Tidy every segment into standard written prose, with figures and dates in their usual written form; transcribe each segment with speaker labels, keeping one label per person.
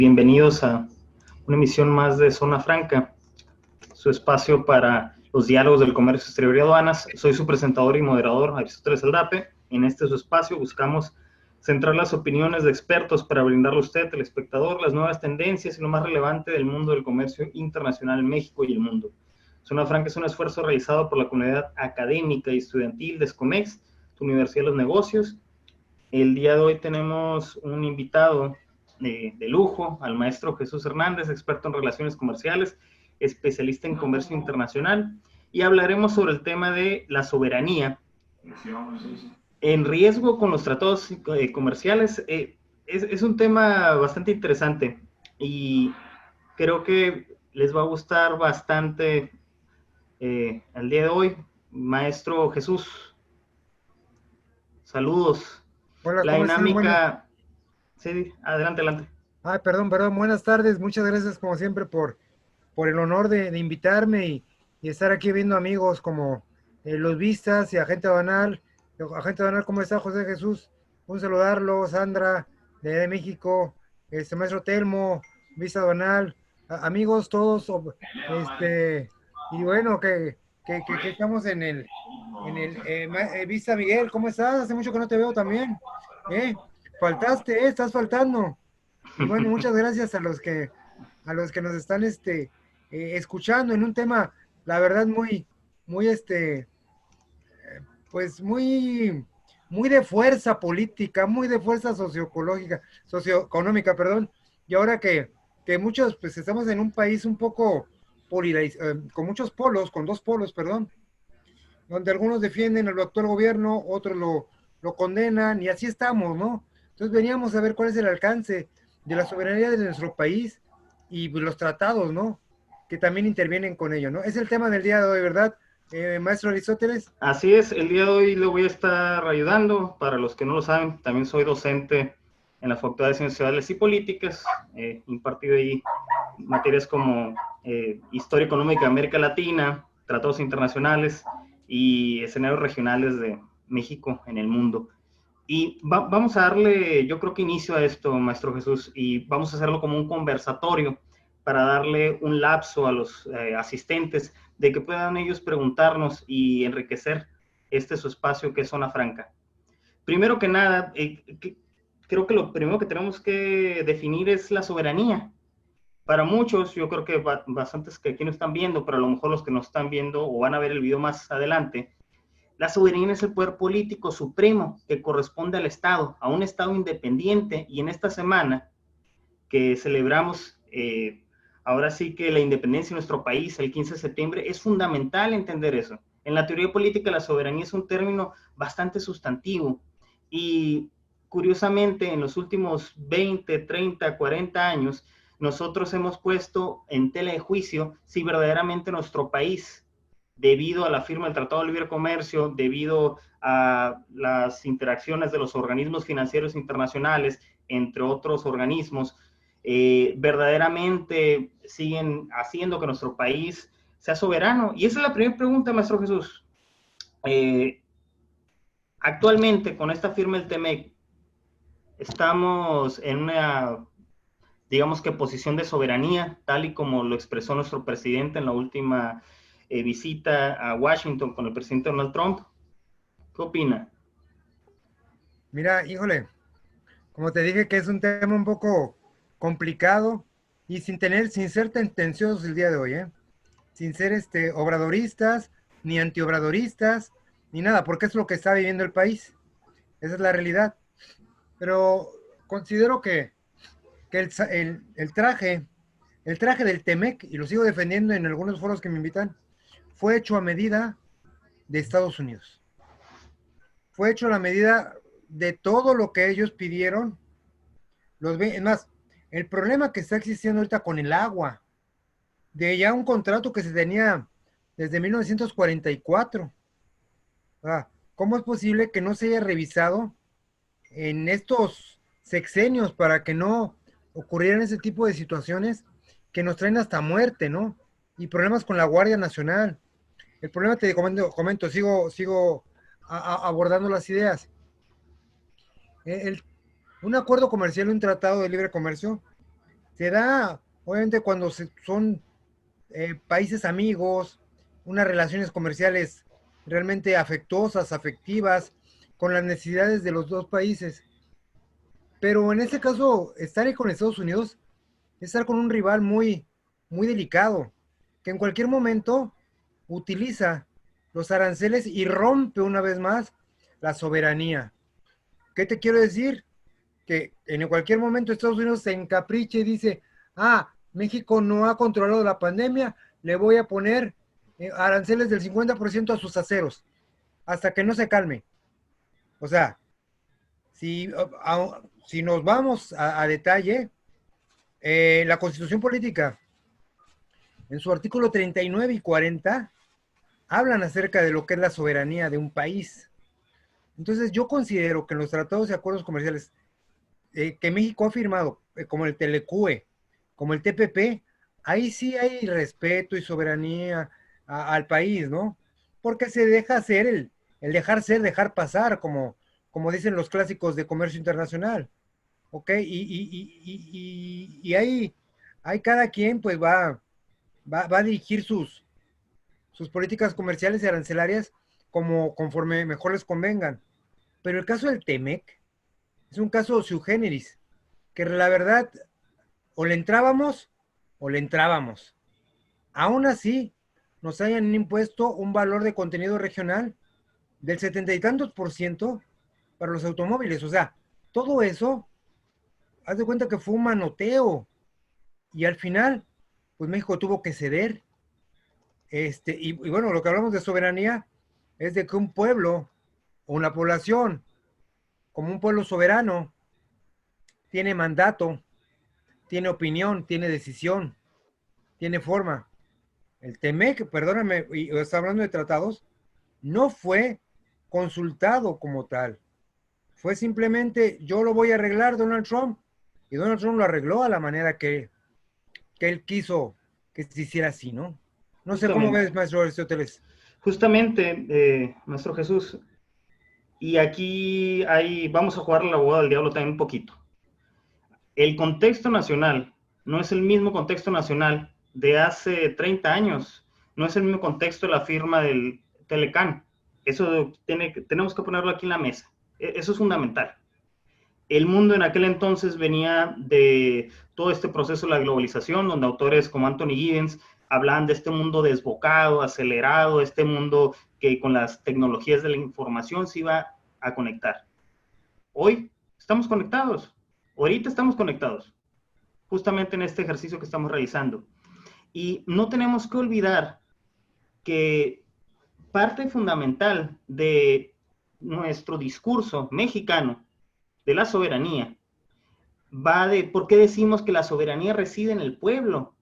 Speaker 1: Bienvenidos a una emisión más de Zona Franca, su espacio para los diálogos del comercio exterior y aduanas. Soy su presentador y moderador, Aristóteles Aldape. En este su espacio buscamos centrar las opiniones de expertos para brindarle a usted, el espectador, las nuevas tendencias y lo más relevante del mundo del comercio internacional en México y el mundo. Zona Franca es un esfuerzo realizado por la comunidad académica y estudiantil de Escomex, tu Universidad de los Negocios. El día de hoy tenemos un invitado de lujo, al maestro Jesús Hernández, experto en relaciones comerciales, especialista en comercio internacional, y hablaremos sobre el tema de la soberanía en riesgo con los tratados comerciales. Es un tema bastante interesante y creo que les va a gustar bastante el día de hoy. Maestro Jesús, saludos.
Speaker 2: Hola,
Speaker 1: La
Speaker 2: ¿cómo estás?
Speaker 1: dinámica. Sí, adelante, adelante.
Speaker 2: Perdón, buenas tardes. Muchas gracias como siempre por el honor de invitarme y estar aquí viendo amigos como Los Vistas y Agente Banal. Agente Banal, ¿cómo está José Jesús? Un saludarlo, Sandra de México, maestro Telmo, Vista Banal, amigos todos, este, y bueno, que estamos en el Vista Miguel, ¿cómo estás? Hace mucho que no te veo también, ¿eh? Faltaste, estás faltando. Y bueno, muchas gracias a los que nos están escuchando en un tema, la verdad, muy, pues muy de fuerza política, muy de fuerza socioeconómica, perdón. Y ahora que muchos, pues estamos en un país un poco con muchos polos, con dos polos, perdón, donde algunos defienden el actual gobierno, otros lo condenan, y así estamos, ¿no? Entonces veníamos a ver cuál es el alcance de la soberanía de nuestro país y los tratados, ¿no? Que también intervienen con ello, ¿no? Es el tema del día de hoy, ¿verdad, maestro Aristóteles?
Speaker 1: Así es, el día de hoy le voy a estar ayudando. Para los que no lo saben, también soy docente en la Facultad de Ciencias Sociales y Políticas, impartido ahí materias como Historia Económica de América Latina, Tratados Internacionales y escenarios regionales de México en el mundo. Y vamos a darle, yo creo que inicio a esto, Maestro Jesús, y vamos a hacerlo como un conversatorio para darle un lapso a los asistentes de que puedan ellos preguntarnos y enriquecer su espacio que es Zona Franca. Primero que nada, creo que lo primero que tenemos que definir es la soberanía. Para muchos, yo creo que bastantes que aquí no están viendo, pero a lo mejor los que no están viendo o van a ver el video más adelante, la soberanía es el poder político supremo que corresponde al Estado, a un Estado independiente, y en esta semana que celebramos ahora sí que la independencia de nuestro país, el 15 de septiembre, es fundamental entender eso. En la teoría política, la soberanía es un término bastante sustantivo y curiosamente en los últimos 20, 30, 40 años, nosotros hemos puesto en tela de juicio si verdaderamente nuestro país, debido a la firma del Tratado de Libre Comercio, debido a las interacciones de los organismos financieros internacionales, entre otros organismos, verdaderamente siguen haciendo que nuestro país sea soberano. Y esa es la primera pregunta, maestro Jesús. Eh, Actualmente, con esta firma del TEMEC, estamos en una, digamos que, posición de soberanía, tal y como lo expresó nuestro presidente en la última visita a Washington con el presidente Donald Trump. ¿Qué opina?
Speaker 2: Mira, híjole, como te dije que es un tema un poco complicado y sin ser tendenciosos el día de hoy, ¿eh? Sin ser obradoristas, ni antiobradoristas, ni nada, porque es lo que está viviendo el país. Esa es la realidad. Pero considero que el traje del Temec, y lo sigo defendiendo en algunos foros que me invitan, fue hecho a medida de Estados Unidos. Fue hecho a la medida de todo lo que ellos pidieron. Es más, el problema que está existiendo ahorita con el agua, de ya un contrato que se tenía desde 1944. ¿Cómo es posible que no se haya revisado en estos sexenios para que no ocurrieran ese tipo de situaciones que nos traen hasta muerte, ¿no? Y problemas con la Guardia Nacional? El problema, te comento, sigo abordando las ideas. El, un acuerdo comercial, un tratado de libre comercio, Se da, obviamente, cuando son países amigos, unas relaciones comerciales realmente afectuosas, afectivas, con las necesidades de los dos países. Pero en este caso, estar ahí con Estados Unidos es estar con un rival muy, muy delicado, que en cualquier momento utiliza los aranceles y rompe una vez más la soberanía. ¿Qué te quiero decir? Que en cualquier momento Estados Unidos se encapriche y dice, ah, México no ha controlado la pandemia, le voy a poner aranceles del 50% a sus aceros, hasta que no se calme. O sea, si, si nos vamos a detalle, la constitución política, en su artículo 39 y 40, hablan acerca de lo que es la soberanía de un país. Entonces yo considero que en los tratados y acuerdos comerciales que México ha firmado, como el Telecue, como el TPP, ahí sí hay respeto y soberanía al país, ¿no? Porque se deja hacer el dejar ser, dejar pasar, como dicen los clásicos de comercio internacional, ¿ok? Y ahí cada quien pues va a dirigir sus políticas comerciales y arancelarias como conforme mejor les convengan. Pero el caso del TEMEC es un caso sui generis, que la verdad o le entrábamos o le entrábamos. Aún así, nos hayan impuesto un valor de contenido regional del 70 y tantos por ciento para los automóviles. O sea, todo eso, haz de cuenta que fue un manoteo. Y al final, pues México tuvo que ceder. Y bueno, lo que hablamos de soberanía es de que un pueblo o una población, como un pueblo soberano, tiene mandato, tiene opinión, tiene decisión, tiene forma. El TEMEC, perdóname, y está hablando de tratados, no fue consultado como tal. Fue simplemente, yo lo voy a arreglar, Donald Trump, y Donald Trump lo arregló a la manera que él quiso que se hiciera así, ¿no? No sé cómo
Speaker 1: Justamente,
Speaker 2: ves, maestro Aristóteles.
Speaker 1: justamente, Maestro Jesús, y aquí vamos a jugar la abogado del diablo también un poquito. El contexto nacional no es el mismo contexto nacional de hace 30 años, no es el mismo contexto de la firma del Telecán. Eso tenemos que ponerlo aquí en la mesa. Eso es fundamental. El mundo en aquel entonces venía de todo este proceso de la globalización, donde autores como Anthony Giddens hablaban de este mundo desbocado, acelerado, este mundo que con las tecnologías de la información se iba a conectar. Hoy estamos conectados, ahorita estamos conectados, justamente en este ejercicio que estamos realizando. Y no tenemos que olvidar que parte fundamental de nuestro discurso mexicano de la soberanía va de por qué decimos que la soberanía reside en el pueblo.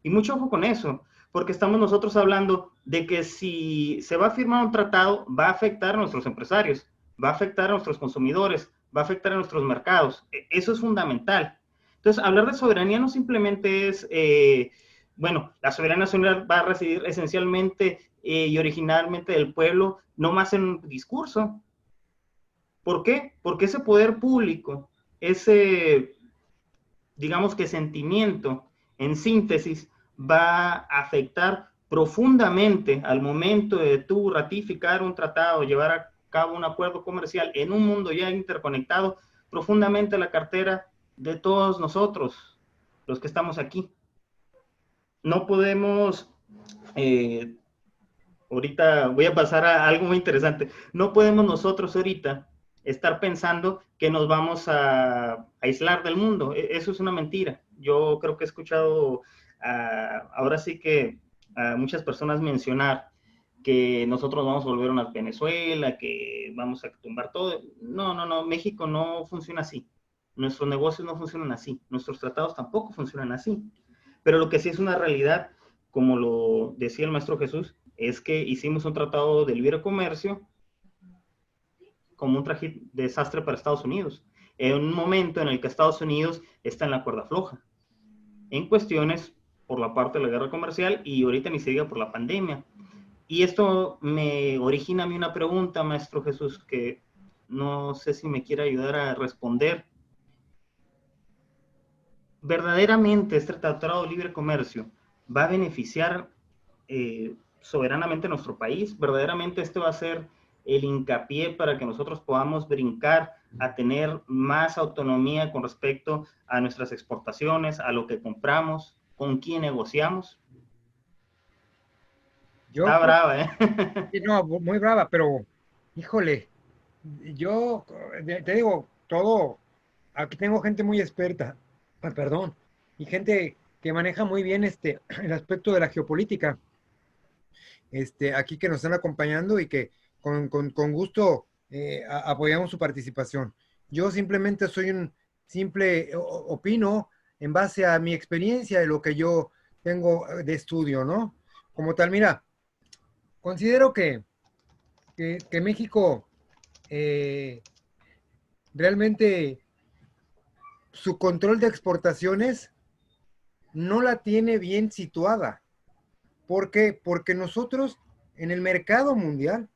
Speaker 1: Y mucho ojo con eso, porque estamos nosotros hablando de que si se va a firmar un tratado, va a afectar a nuestros empresarios, va a afectar a nuestros consumidores, va a afectar a nuestros mercados. Eso es fundamental. Entonces, hablar de soberanía no simplemente es, bueno, la soberanía nacional va a residir esencialmente y originalmente del pueblo, no más en un discurso. ¿Por qué? Porque ese poder público, ese, digamos que sentimiento, en síntesis, va a afectar profundamente al momento de tú ratificar un tratado, llevar a cabo un acuerdo comercial en un mundo ya interconectado, profundamente la cartera de todos nosotros, los que estamos aquí. No podemos, eh, ahorita voy a pasar a algo muy interesante, no podemos nosotros ahorita estar pensando que nos vamos a aislar del mundo. Eso es una mentira. Yo creo que he escuchado ahora sí que a muchas personas mencionar que nosotros vamos a volver a una Venezuela, que vamos a tumbar todo. No, no, no, México no funciona así. Nuestros negocios no funcionan así. Nuestros tratados tampoco funcionan así. Pero lo que sí es una realidad, como lo decía el maestro Jesús, es que hicimos un tratado de libre comercio como un desastre para Estados Unidos, en un momento en el que Estados Unidos está en la cuerda floja, en cuestiones por la parte de la guerra comercial y ahorita ni se diga por la pandemia. Y esto me origina a mí una pregunta, maestro Jesús, que no sé si me quiere ayudar a responder. verdaderamente este Tratado de Libre Comercio va a beneficiar soberanamente a nuestro país, verdaderamente este va a ser el hincapié para que nosotros podamos brincar a tener más autonomía con respecto a nuestras exportaciones, a lo que compramos, con quién negociamos.
Speaker 2: Yo
Speaker 1: Está
Speaker 2: creo
Speaker 1: brava, ¿eh?
Speaker 2: que no, muy brava, pero híjole, yo te digo, todo, aquí tengo gente muy experta, perdón, y gente que maneja muy bien el aspecto de la geopolítica, aquí que nos están acompañando y que con gusto apoyamos su participación. Yo simplemente soy un simple opino en base a mi experiencia de lo que yo tengo de estudio, ¿no? Como tal, mira, considero que México eh, realmente su control de exportaciones no la tiene bien situada. ¿Por qué? Porque nosotros en el mercado mundial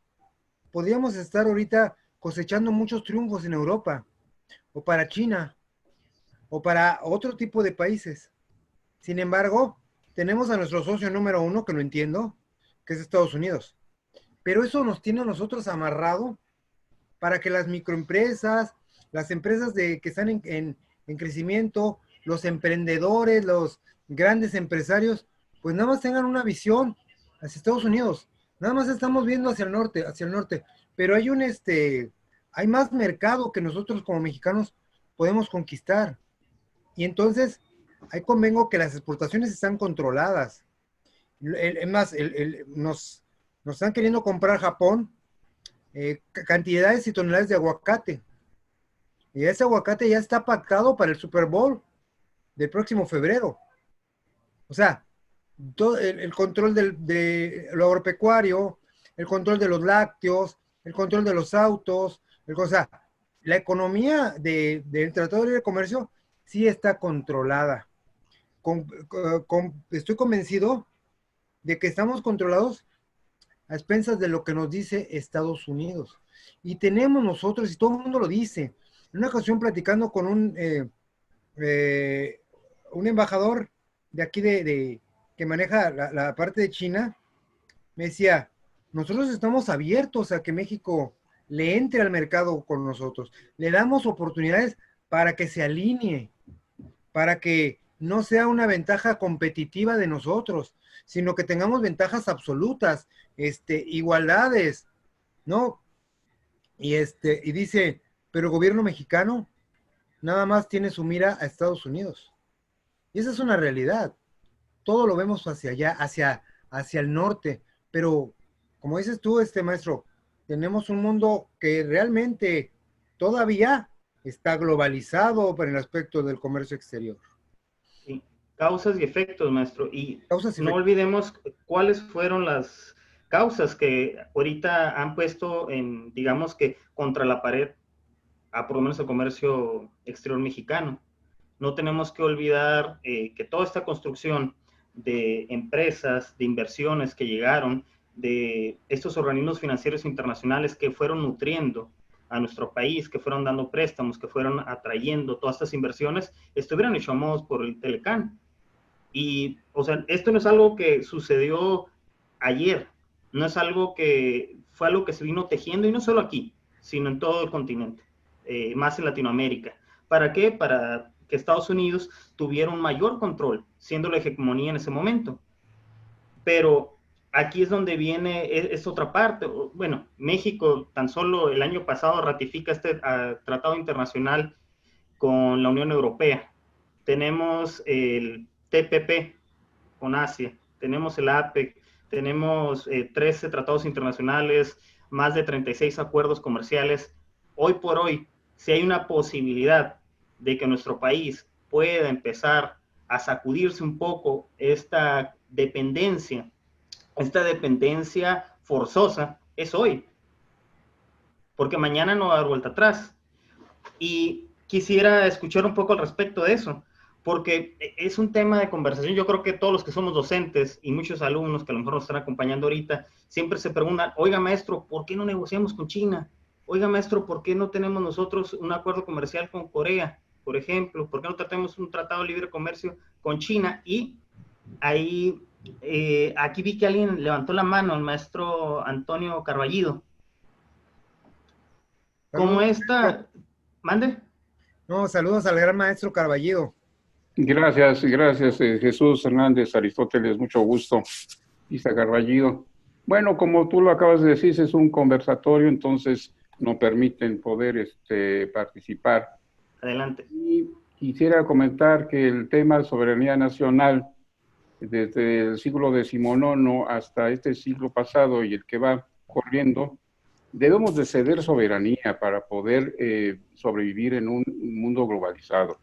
Speaker 2: podríamos estar ahorita cosechando muchos triunfos en Europa, o para China, o para otro tipo de países. Sin embargo, tenemos a nuestro socio número uno, que lo entiendo, que es Estados Unidos. Pero eso nos tiene a nosotros amarrado para que las microempresas, las empresas que están en crecimiento, los emprendedores, los grandes empresarios, pues nada más tengan una visión hacia Estados Unidos. Nada más estamos viendo hacia el norte, pero hay más mercado que nosotros como mexicanos podemos conquistar. Y entonces, ahí convengo que las exportaciones están controladas. Es más, nos están queriendo comprar Japón cantidades y toneladas de aguacate. Y ese aguacate ya está pactado para el Super Bowl del próximo febrero. O sea, todo el control de lo agropecuario, el control de los lácteos, el control de los autos, o sea, la economía del Tratado de Libre Comercio sí está controlada. Estoy convencido de que estamos controlados a expensas de lo que nos dice Estados Unidos. Y tenemos nosotros, y todo el mundo lo dice, en una ocasión platicando con un embajador de aquí que maneja la parte de China, me decía, nosotros estamos abiertos a que México le entre al mercado con nosotros, le damos oportunidades para que se alinee, para que no sea una ventaja competitiva de nosotros, sino que tengamos ventajas absolutas, igualdades, ¿no? Y dice, pero el gobierno mexicano nada más tiene su mira a Estados Unidos. Y esa es una realidad. Todo lo vemos hacia allá, hacia el norte. Pero, como dices tú, maestro, tenemos un mundo que realmente todavía está globalizado por el aspecto del comercio exterior.
Speaker 1: Sí. Causas y efectos, maestro. Y
Speaker 2: Causas y
Speaker 1: no
Speaker 2: efectos.
Speaker 1: olvidemos cuáles fueron las causas que ahorita han puesto en, digamos que, contra la pared a por lo menos el comercio exterior mexicano. No tenemos que olvidar que toda esta construcción de empresas, de inversiones que llegaron, de estos organismos financieros internacionales que fueron nutriendo a nuestro país, que fueron dando préstamos, que fueron atrayendo todas estas inversiones, estuvieron hechos por el Telecán. Y, o sea, esto no es algo que sucedió ayer, no es algo que fue algo que se vino tejiendo, y no solo aquí, sino en todo el continente, más en Latinoamérica. ¿Para qué? Para que Estados Unidos tuviera un mayor control, siendo la hegemonía en ese momento. Pero aquí es donde viene, es otra parte. Bueno, México tan solo el año pasado ratifica este tratado internacional con la Unión Europea. Tenemos el TPP con Asia, tenemos el APEC, tenemos 13 tratados internacionales, más de 36 acuerdos comerciales. Hoy por hoy, si hay una posibilidad de que nuestro país pueda empezar a sacudirse un poco esta dependencia forzosa, es hoy, porque mañana no va a haber vuelta atrás. Y quisiera escuchar un poco al respecto de eso, porque es un tema de conversación. Yo creo que todos los que somos docentes y muchos alumnos que a lo mejor nos están acompañando ahorita, siempre se preguntan, oiga maestro, ¿por qué no negociamos con China? Oiga maestro, ¿por qué no tenemos nosotros un acuerdo comercial con Corea? por ejemplo? ¿Por qué no tratamos un tratado de libre comercio con China? Y ahí, aquí vi que alguien levantó la mano, el maestro Antonio Carballido. Como
Speaker 2: Saludos, maestro.
Speaker 1: esta, mande.
Speaker 2: No, saludos al gran maestro Carballido.
Speaker 3: Gracias, gracias, Jesús Hernández, Aristóteles, mucho gusto. Isa Carballido. Bueno, como tú lo acabas de decir, es un conversatorio, entonces nos permiten poder participar.
Speaker 1: Adelante.
Speaker 3: Y quisiera comentar que el tema de soberanía nacional, desde el siglo XIX hasta este siglo pasado y el que va corriendo, debemos de ceder soberanía para poder sobrevivir en un mundo globalizado.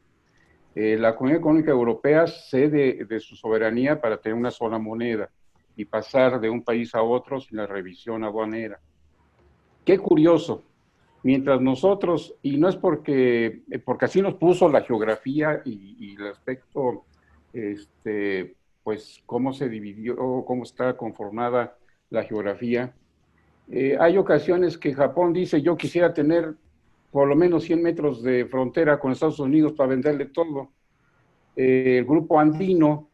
Speaker 3: La Comunidad Económica Europea cede de su soberanía para tener una sola moneda y pasar de un país a otro sin la revisión aduanera. Qué curioso, mientras nosotros, y no es porque así nos puso la geografía y el aspecto, pues cómo se dividió, cómo está conformada la geografía. Hay ocasiones que Japón dice, yo quisiera tener por lo menos 100 metros de frontera con Estados Unidos para venderle todo. El grupo andino,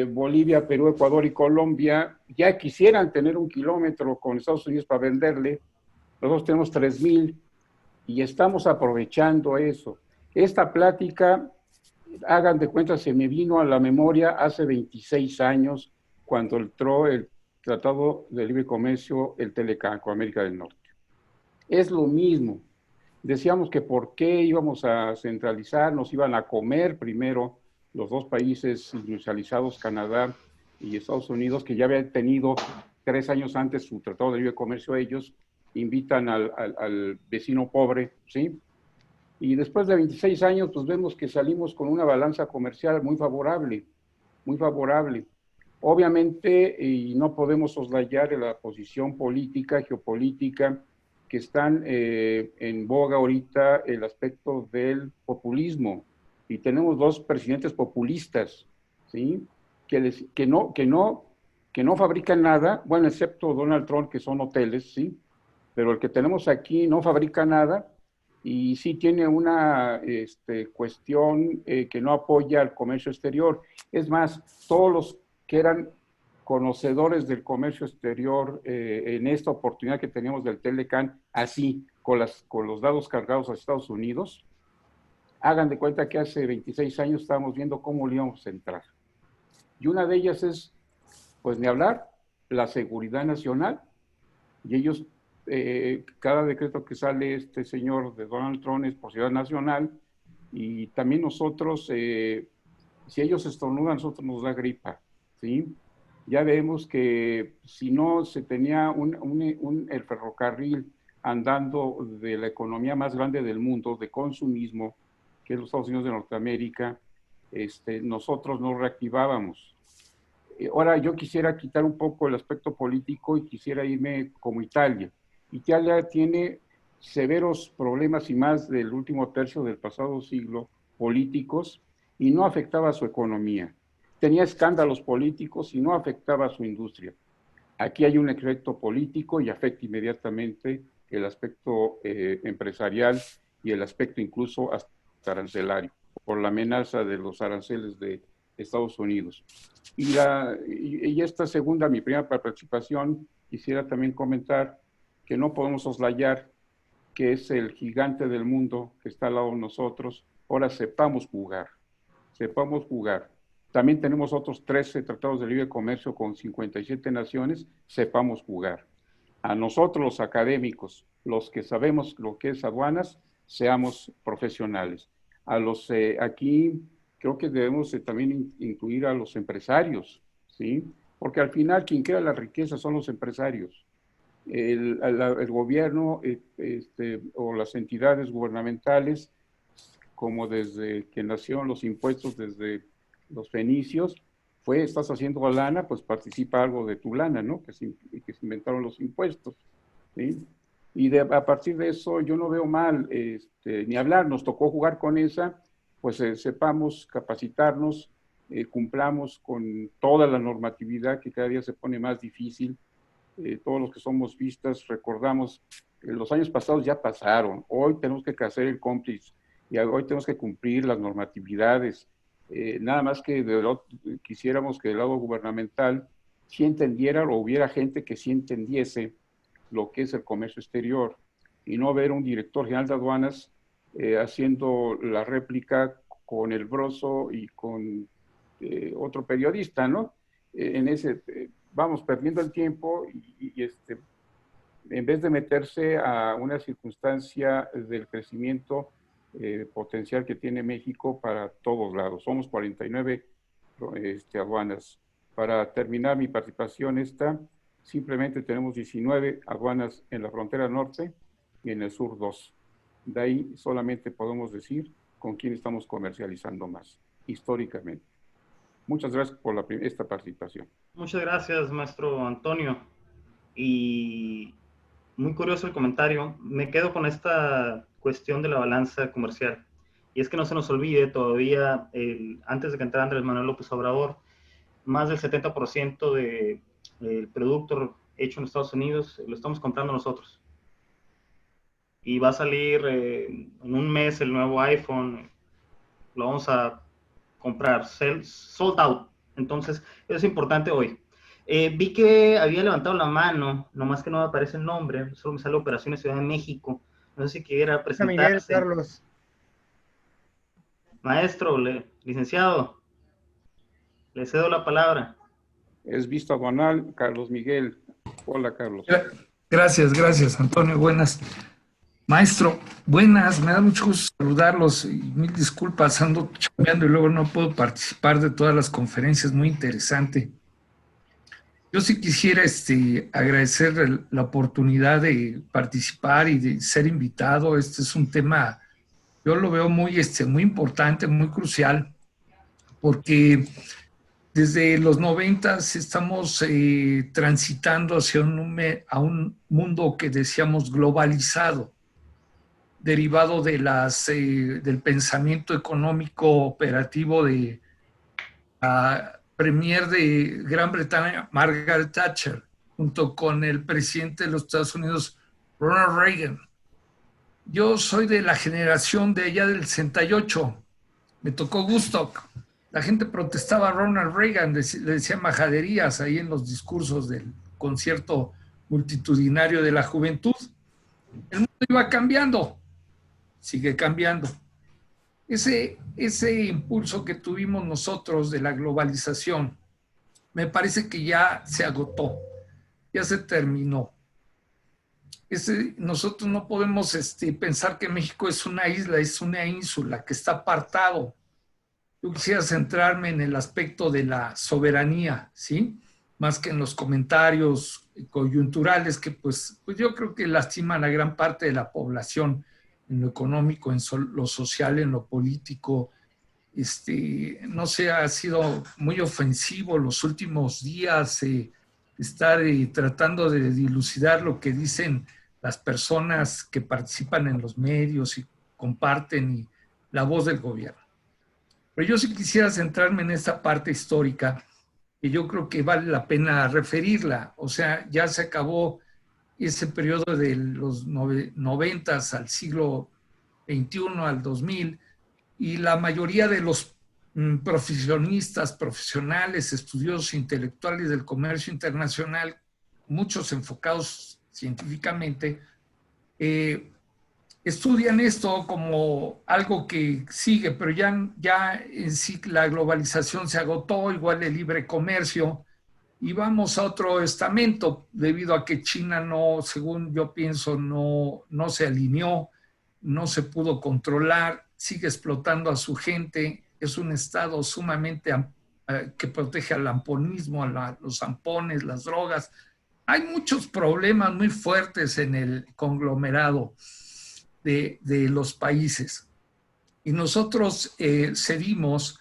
Speaker 3: Bolivia, Perú, Ecuador y Colombia, ya quisieran tener 1 kilómetro con Estados Unidos para venderle. Nosotros tenemos 3,000 y estamos aprovechando eso. Esta plática, hagan de cuenta, se me vino a la memoria hace 26 años cuando entró el Tratado de Libre Comercio, el Telecan con América del Norte. Es lo mismo. Decíamos que por qué íbamos a centralizar, nos iban a comer primero los dos países industrializados, Canadá y Estados Unidos, que ya habían tenido 3 años antes su Tratado de Libre Comercio ellos, invitan al vecino pobre, ¿sí? Y después de 26 años, pues vemos que salimos con una balanza comercial muy favorable, muy favorable. Obviamente, y no podemos soslayar la posición política, geopolítica, que están en boga ahorita el aspecto del populismo. Y tenemos 2 presidentes populistas, ¿sí? Que no fabrican nada, bueno, excepto Donald Trump, que son hoteles, ¿sí? Pero el que tenemos aquí no fabrica nada y sí tiene una cuestión que no apoya el comercio exterior. Es más, todos los que eran conocedores del comercio exterior en esta oportunidad que teníamos del Telecan, así, con los dados cargados a Estados Unidos, hagan de cuenta que hace 26 años estábamos viendo cómo le íbamos a entrar. Y una de ellas es, pues ni hablar, la seguridad nacional, y ellos, cada decreto que sale este señor de Donald Trump es por seguridad nacional, y también nosotros, si ellos estornudan, nosotros nos da gripa, ¿sí? Ya vemos que si no se tenía el ferrocarril andando de la economía más grande del mundo, de consumismo, que es los Estados Unidos de Norteamérica, nosotros no reactivábamos. Ahora yo quisiera quitar un poco el aspecto político y quisiera irme como Italia. Italia tiene severos problemas y más del último tercio del pasado siglo políticos y no afectaba a su economía. Tenía escándalos políticos y no afectaba a su industria. Aquí hay un efecto político y afecta inmediatamente el aspecto empresarial y el aspecto incluso hasta arancelario, por la amenaza de los aranceles de Estados Unidos. Y esta segunda, mi primera participación, quisiera también comentar que no podemos soslayar que es el gigante del mundo que está al lado de nosotros. Ahora sepamos jugar, sepamos jugar. También tenemos otros 13 tratados de libre comercio con 57 naciones, sepamos jugar. A nosotros los académicos, los que sabemos lo que es aduanas, seamos profesionales. A los aquí creo que debemos también incluir a los empresarios, ¿sí? Porque al final quien crea la riqueza son los empresarios. El gobierno o las entidades gubernamentales, como desde que nacieron los impuestos, desde los fenicios, estás haciendo lana, pues participa algo de tu lana, ¿no? Que se inventaron los impuestos, ¿sí? Y a partir de eso yo no veo mal, ni hablar, nos tocó jugar con esa, pues sepamos capacitarnos, cumplamos con toda la normatividad que cada día se pone más difícil. Todos los que somos vistas recordamos, los años pasados ya pasaron, hoy tenemos que hacer el cómplice y hoy tenemos que cumplir las normatividades. Nada más que quisiéramos que del lado gubernamental sí entendiera o hubiera gente que sí entendiese lo que es el comercio exterior y no ver un director general de aduanas haciendo la réplica con el Broso y con otro periodista, ¿no? Vamos perdiendo el tiempo en vez de meterse a una circunstancia del crecimiento potencial que tiene México para todos lados. Somos 49 aduanas. Para terminar mi participación simplemente tenemos 19 aduanas en la frontera norte y en el sur 2. De ahí solamente podemos decir con quién estamos comercializando más, históricamente. Muchas gracias por esta participación.
Speaker 1: Muchas gracias, maestro Antonio. Y muy curioso el comentario. Me quedo con esta cuestión de la balanza comercial. Y es que no se nos olvide todavía, antes de que entrara Andrés Manuel López Obrador, más del 70% del producto hecho en Estados Unidos lo estamos comprando nosotros. Y va a salir en un mes el nuevo iPhone, lo vamos a comprar, sold out. Entonces, eso es importante hoy. Vi que había levantado la mano, nomás que no me aparece el nombre, solo me sale Operaciones Ciudad de México. No sé si quiera presentarse.
Speaker 2: Miguel, Carlos.
Speaker 1: Maestro, licenciado, le cedo la palabra.
Speaker 3: Es Vista Aduanal, Carlos Miguel. Hola, Carlos.
Speaker 4: Gracias, Antonio. Buenas. Maestro, buenas. Me da mucho gusto saludarlos y mil disculpas, ando chambeando y luego no puedo participar de todas las conferencias. Muy interesante. Yo sí quisiera agradecer la oportunidad de participar y de ser invitado. Este es un tema, yo lo veo muy importante, muy crucial, porque desde los 90 estamos transitando hacia un mundo que decíamos globalizado, derivado de del pensamiento económico operativo de la premier de Gran Bretaña, Margaret Thatcher, junto con el presidente de los Estados Unidos, Ronald Reagan. Yo soy de la generación de allá del 68, me tocó Woodstock. La gente protestaba a Ronald Reagan, le decía majaderías ahí en los discursos del concierto multitudinario de la juventud. El mundo iba cambiando, sigue cambiando. Ese impulso que tuvimos nosotros de la globalización, me parece que ya se agotó, ya se terminó. Nosotros no podemos pensar que México es una isla, es una ínsula que está apartado. Yo quisiera centrarme en el aspecto de la soberanía, ¿sí? Más que en los comentarios coyunturales que pues yo creo que lastiman a gran parte de la población en lo económico, en lo social, en lo político. No sé, ha sido muy ofensivo los últimos días estar tratando de dilucidar lo que dicen las personas que participan en los medios y comparten la voz del gobierno. Pero yo sí quisiera centrarme en esta parte histórica, que yo creo que vale la pena referirla. O sea, ya se acabó ese periodo de los 90 al siglo XXI, al 2000, y la mayoría de los profesionales, estudiosos intelectuales del comercio internacional, muchos enfocados científicamente, estudian esto como algo que sigue, pero ya en sí la globalización se agotó, igual el libre comercio, y vamos a otro estamento, debido a que China no, según yo pienso, no se alineó, no se pudo controlar, sigue explotando a su gente, es un estado sumamente que protege al lamponismo, los zampones, las drogas. Hay muchos problemas muy fuertes en el conglomerado de los países. Y nosotros cedimos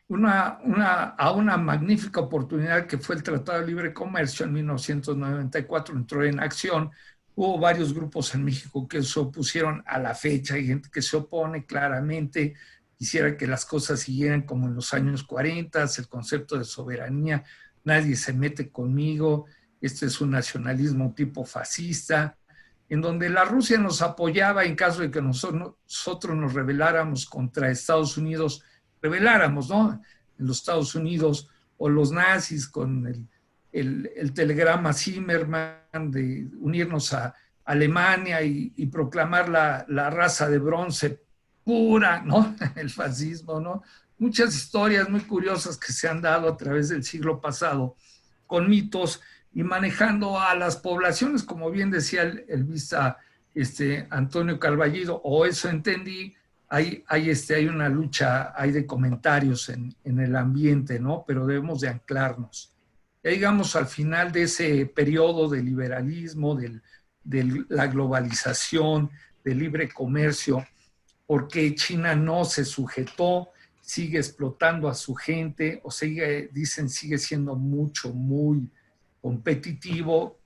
Speaker 4: a una magnífica oportunidad que fue el Tratado de Libre Comercio en 1994, entró en acción. Hubo varios grupos en México que se opusieron a la fecha, hay gente que se opone claramente, quisiera que las cosas siguieran como en los años 40, el concepto de soberanía, nadie se mete conmigo, este es un nacionalismo tipo fascista, en donde la Rusia nos apoyaba en caso de que nosotros nos rebeláramos contra Estados Unidos, rebeláramos, ¿no? En los Estados Unidos, o los nazis con el telegrama Zimmermann de unirnos a Alemania y proclamar la raza de bronce pura, ¿no? El fascismo, ¿no? Muchas historias muy curiosas que se han dado a través del siglo pasado con mitos y manejando a las poblaciones, como bien decía el vista Antonio Carballido, o eso entendí, hay una lucha, hay de comentarios en el ambiente, ¿no? Pero debemos de anclarnos. Ya llegamos al final de ese periodo de liberalismo, de la globalización, del libre comercio, porque China no se sujetó, sigue explotando a su gente, o sigue siendo muy competitivo,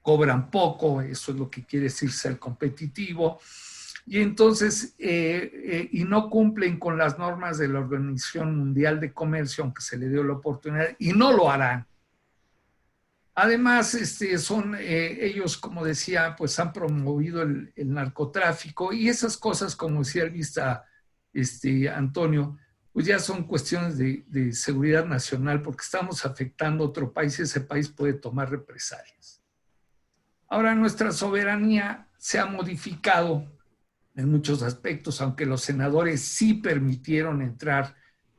Speaker 4: cobran poco, eso es lo que quiere decir ser competitivo, y entonces, y no cumplen con las normas de la Organización Mundial de Comercio, aunque se le dio la oportunidad, y no lo harán. Además, ellos, como decía, pues han promovido el narcotráfico, y esas cosas, como decía el vista Antonio, pues ya son cuestiones de seguridad nacional, porque estamos afectando a otro país y ese país puede tomar represalias. Ahora, nuestra soberanía se ha modificado en muchos aspectos, aunque los senadores sí permitieron entrar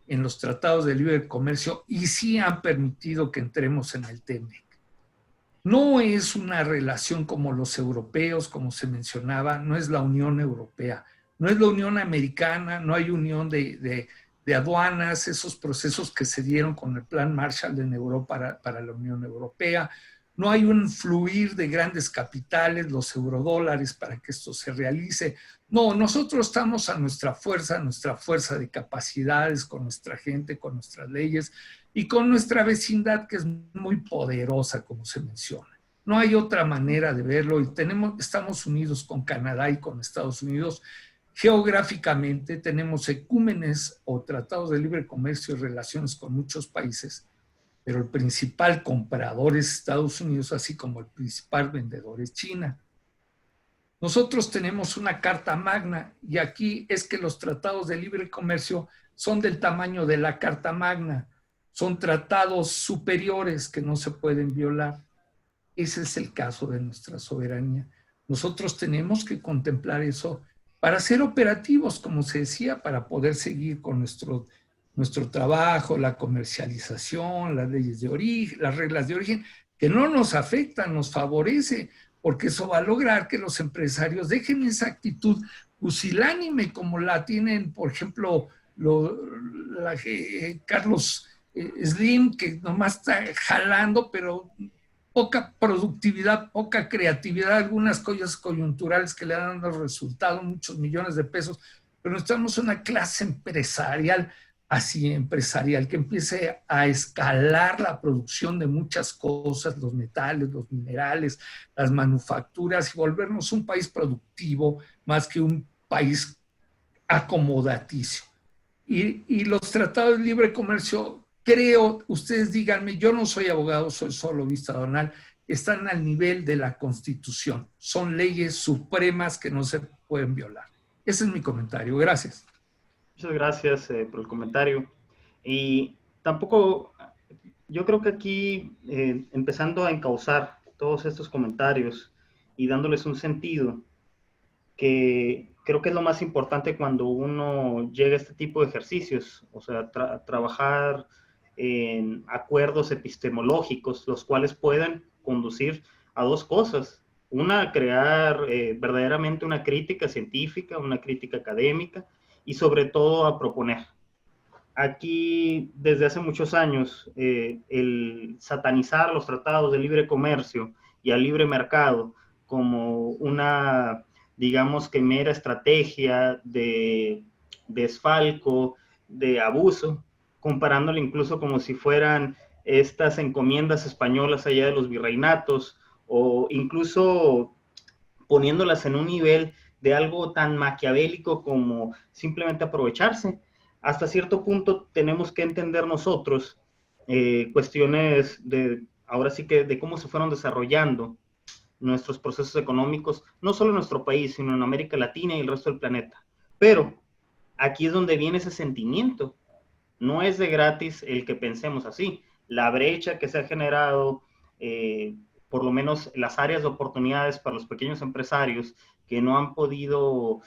Speaker 4: en los tratados de libre comercio y sí han permitido que entremos en el TEMEC. No es una relación como los europeos, como se mencionaba, no es la Unión Europea, no es la Unión Americana, no hay unión de aduanas, esos procesos que se dieron con el Plan Marshall en Europa para la Unión Europea. No hay un fluir de grandes capitales, los eurodólares, para que esto se realice. No, nosotros estamos a nuestra fuerza de capacidades, con nuestra gente, con nuestras leyes y con nuestra vecindad, que es muy poderosa, como se menciona. No hay otra manera de verlo, y estamos unidos con Canadá y con Estados Unidos. Geográficamente tenemos ecúmenes o tratados de libre comercio y relaciones con muchos países, pero el principal comprador es Estados Unidos, así como el principal vendedor es China. Nosotros tenemos una Carta Magna, y aquí es que los tratados de libre comercio son del tamaño de la Carta Magna, son tratados superiores que no se pueden violar. Ese es el caso de nuestra soberanía. Nosotros tenemos que contemplar eso para ser operativos, como se decía, para poder seguir con nuestro trabajo, la comercialización, las leyes de origen, las reglas de origen, que no nos afectan, nos favorece, porque eso va a lograr que los empresarios dejen esa actitud pusilánime como la tienen, por ejemplo, Carlos Slim, que nomás está jalando, pero poca productividad, poca creatividad, algunas cosas coyunturales que le dan dado resultado, muchos millones de pesos, pero necesitamos una clase empresarial, así empresarial, que empiece a escalar la producción de muchas cosas, los metales, los minerales, las manufacturas, y volvernos un país productivo más que un país acomodaticio. Y los tratados de libre comercio, creo, ustedes díganme, yo no soy abogado, soy solo vista donal, están al nivel de la Constitución. Son leyes supremas que no se pueden violar. Ese es mi comentario. Gracias.
Speaker 1: Muchas gracias por el comentario. Y tampoco, yo creo que aquí, empezando a encauzar todos estos comentarios y dándoles un sentido, que creo que es lo más importante cuando uno llega a este tipo de ejercicios, o sea, trabajar en acuerdos epistemológicos, los cuales pueden conducir a dos cosas. Una, crear verdaderamente una crítica científica, una crítica académica, y sobre todo a proponer. Aquí, desde hace muchos años, el satanizar los tratados de libre comercio y al libre mercado como una, digamos que mera estrategia de desfalco, de abuso, comparándolo incluso como si fueran estas encomiendas españolas allá de los virreinatos, o incluso poniéndolas en un nivel de algo tan maquiavélico como simplemente aprovecharse. Hasta cierto punto tenemos que entender nosotros cuestiones de, ahora sí que de cómo se fueron desarrollando nuestros procesos económicos, no solo en nuestro país, sino en América Latina y el resto del planeta. Pero aquí es donde viene ese sentimiento. No es de gratis el que pensemos así. La brecha que se ha generado, por lo menos las áreas de oportunidades para los pequeños empresarios que no han podido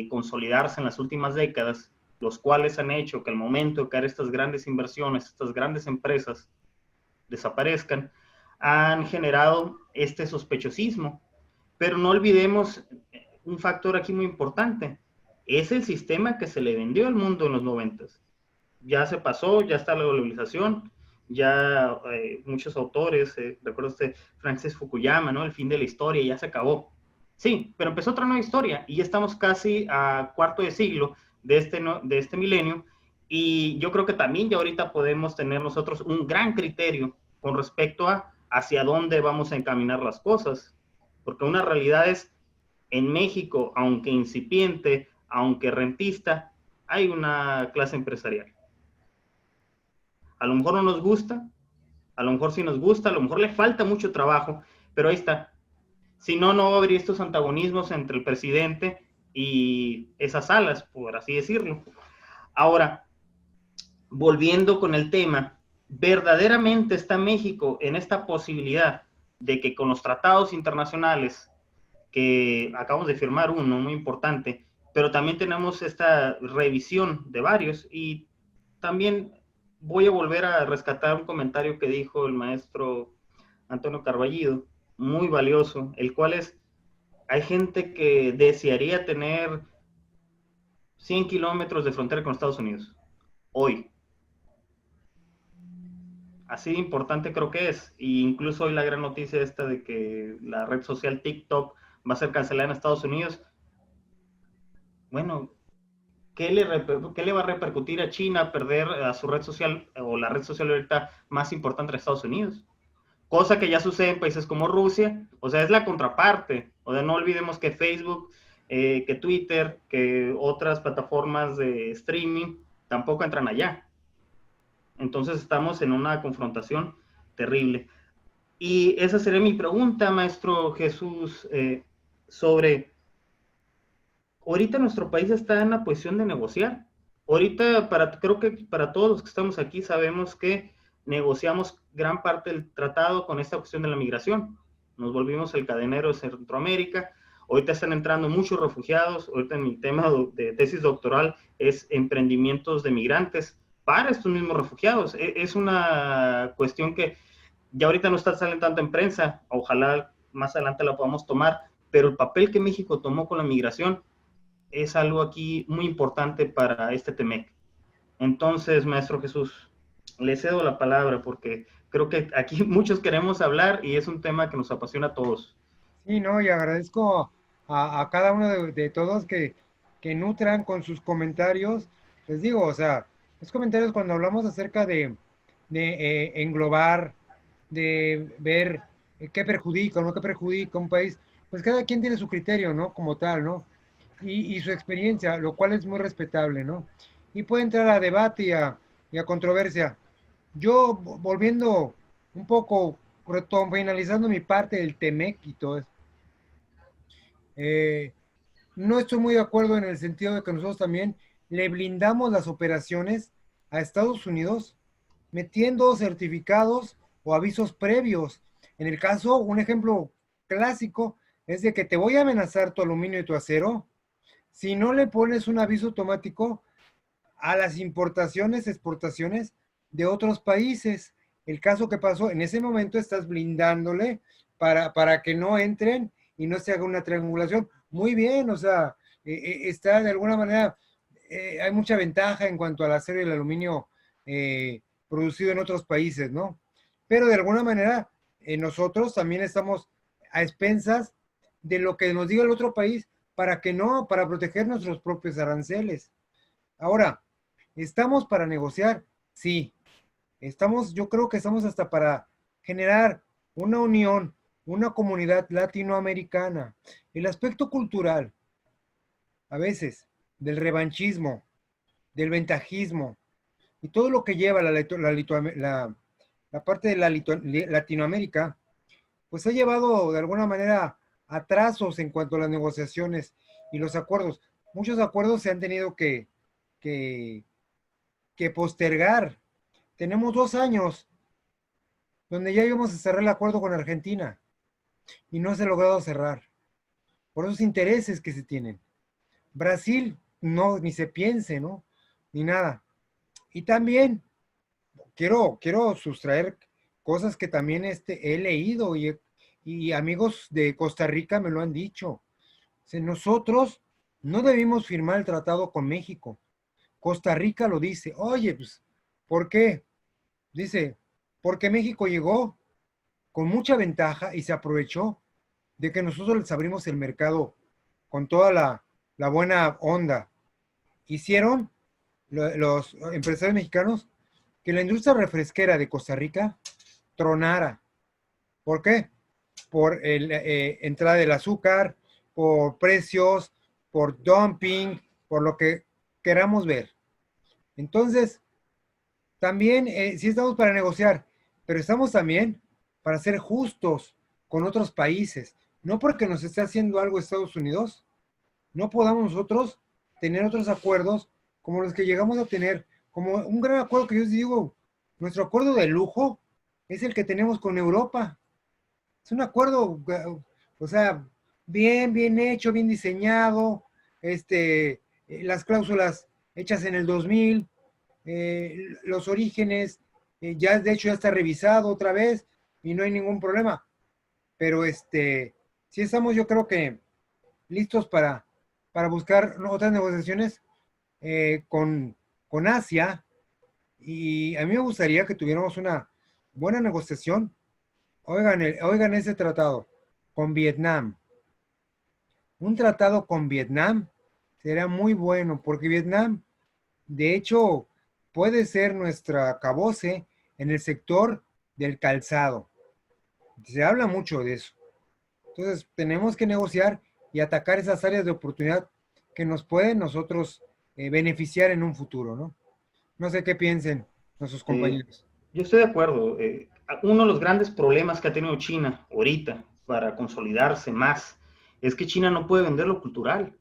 Speaker 1: consolidarse en las últimas décadas, los cuales han hecho que al momento de caer estas grandes inversiones, estas grandes empresas desaparezcan, han generado este sospechosismo. Pero no olvidemos un factor aquí muy importante. Es el sistema que se le vendió al mundo en los 90s. Ya se pasó, ya está la globalización, ya muchos autores, recuerdo Francis Fukuyama, ¿no? El fin de la historia, ya se acabó. Sí, pero empezó otra nueva historia y ya estamos casi a cuarto de siglo de este milenio, y yo creo que también ya ahorita podemos tener nosotros un gran criterio con respecto a hacia dónde vamos a encaminar las cosas, porque una realidad es, en México, aunque incipiente, aunque rentista, hay una clase empresarial. A lo mejor no nos gusta, a lo mejor sí nos gusta, a lo mejor le falta mucho trabajo, pero ahí está. Si no, no habría estos antagonismos entre el presidente y esas alas, por así decirlo. Ahora, volviendo con el tema, ¿verdaderamente está México en esta posibilidad de que con los tratados internacionales, que acabamos de firmar uno muy importante, pero también tenemos esta revisión de varios, y también voy a volver a rescatar un comentario que dijo el maestro Antonio Carballido, muy valioso, el cual es, hay gente que desearía tener 100 kilómetros de frontera con Estados Unidos, hoy. Así de importante creo que es, e incluso hoy la gran noticia esta de que la red social TikTok va a ser cancelada en Estados Unidos. Bueno, ¿qué le va a repercutir a China perder a su red social, o la red social ahorita más importante de Estados Unidos? Cosa que ya sucede en países como Rusia, o sea, es la contraparte. O sea, no olvidemos que Facebook, que Twitter, que otras plataformas de streaming tampoco entran allá. Entonces estamos en una confrontación terrible. Y esa sería mi pregunta, maestro Jesús, sobre, ahorita nuestro país está en la posición de negociar. Ahorita, creo que para todos los que estamos aquí sabemos que negociamos gran parte del tratado con esta cuestión de la migración. Nos volvimos el cadenero de Centroamérica. Ahorita están entrando muchos refugiados. Ahorita mi tema de tesis doctoral es emprendimientos de migrantes para estos mismos refugiados. Es una cuestión que ya ahorita no está saliendo tanto en prensa. Ojalá más adelante la podamos tomar, pero el papel que México tomó con la migración es algo aquí muy importante para este TEMEC. Entonces, maestro Jesús, le cedo la palabra porque creo que aquí muchos queremos hablar y es un tema que nos apasiona a todos.
Speaker 2: Sí, no, y agradezco a cada uno de todos que nutran con sus comentarios. Les digo, o sea, los comentarios cuando hablamos acerca de englobar, de ver qué perjudica o no qué perjudica un país, pues cada quien tiene su criterio, ¿no? Como tal, ¿no? Y su experiencia, lo cual es muy respetable, ¿no? Y puede entrar a debate y a controversia. Yo, volviendo un poco, finalizando mi parte del TEMEC y todo eso, no estoy muy de acuerdo en el sentido de que nosotros también le blindamos las operaciones a Estados Unidos metiendo certificados o avisos previos. En el caso, un ejemplo clásico es de que te voy a amenazar tu aluminio y tu acero si no le pones un aviso automático a las importaciones, exportaciones de otros países. El caso que pasó, en ese momento estás blindándole para que no entren y no se haga una triangulación. Muy bien, o sea, está de alguna manera, hay mucha ventaja en cuanto al acero y el aluminio producido en otros países, ¿no? Pero de alguna manera, nosotros también estamos a expensas de lo que nos diga el otro país para proteger nuestros propios aranceles. Ahora, ¿estamos para negociar? Sí. Yo creo que estamos hasta para generar una unión, una comunidad latinoamericana. El aspecto cultural, a veces, del revanchismo, del ventajismo, y todo lo que lleva la parte de Latinoamérica, pues ha llevado de alguna manera atrasos en cuanto a las negociaciones y los acuerdos. Muchos acuerdos se han tenido que, que postergar. Tenemos 2 años donde ya íbamos a cerrar el acuerdo con Argentina y no se ha logrado cerrar por esos intereses que se tienen. Brasil, no, ni se piense, ¿no? Ni nada. Y también quiero sustraer cosas que también he leído y amigos de Costa Rica me lo han dicho. O sea, nosotros no debimos firmar el tratado con México. Costa Rica lo dice. Oye, pues, ¿por qué? Dice, porque México llegó con mucha ventaja y se aprovechó de que nosotros les abrimos el mercado con toda la buena onda. Hicieron los empresarios mexicanos que la industria refresquera de Costa Rica tronara. ¿Por qué? Por entrada del azúcar, por precios, por dumping, por lo que queramos ver. Entonces, también sí estamos para negociar, pero estamos también para ser justos con otros países. No porque nos esté haciendo algo Estados Unidos, no podamos nosotros tener otros acuerdos como los que llegamos a tener, como un gran acuerdo que yo os digo, nuestro acuerdo de lujo es el que tenemos con Europa. Es un acuerdo, o sea, bien hecho, bien diseñado, las cláusulas hechas en el 2000, los orígenes, ya de hecho ya está revisado otra vez y no hay ningún problema. Pero sí estamos, yo creo que listos para buscar otras negociaciones con Asia, y a mí me gustaría que tuviéramos una buena negociación. Oigan ese tratado con Vietnam. Un tratado con Vietnam será muy bueno porque Vietnam, de hecho, puede ser nuestra acabose en el sector del calzado. Se habla mucho de eso. Entonces, tenemos que negociar y atacar esas áreas de oportunidad que nos pueden nosotros beneficiar en un futuro, ¿no? No sé qué piensen nuestros compañeros.
Speaker 1: Yo estoy de acuerdo. Uno de los grandes problemas que ha tenido China ahorita para consolidarse más es que China no puede vender lo cultural.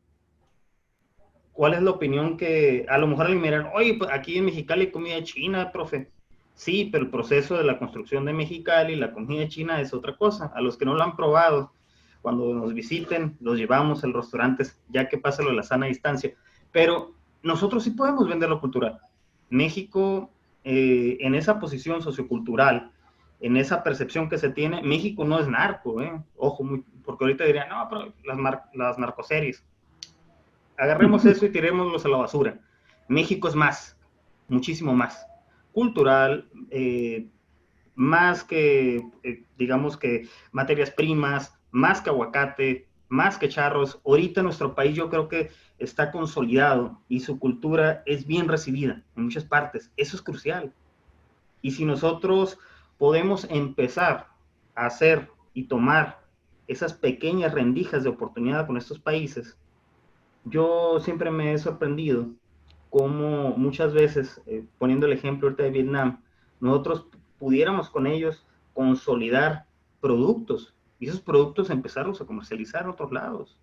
Speaker 1: ¿Cuál es la opinión que a lo mejor alguien me dirá, oye, pues aquí en Mexicali hay comida china, profe? Sí, pero el proceso de la construcción de Mexicali, la comida china es otra cosa. A los que no lo han probado, cuando nos visiten, los llevamos a los restaurantes, ya que pasa lo de la sana distancia. Pero nosotros sí podemos vender lo cultural. México, en esa posición sociocultural, en esa percepción que se tiene, México no es narco, ojo, porque ahorita dirían, no, pero las narcoseries. Agarremos eso y tirémoslos a la basura. México es más, muchísimo más. Cultural, más que, digamos que materias primas, más que aguacate, más que charros. Ahorita nuestro país yo creo que está consolidado y su cultura es bien recibida en muchas partes. Eso es crucial. Y si nosotros podemos empezar a hacer y tomar esas pequeñas rendijas de oportunidad con estos países, yo siempre me he sorprendido cómo muchas veces, poniendo el ejemplo ahorita de Vietnam, nosotros pudiéramos con ellos consolidar productos y esos productos empezarlos a comercializar en otros lados.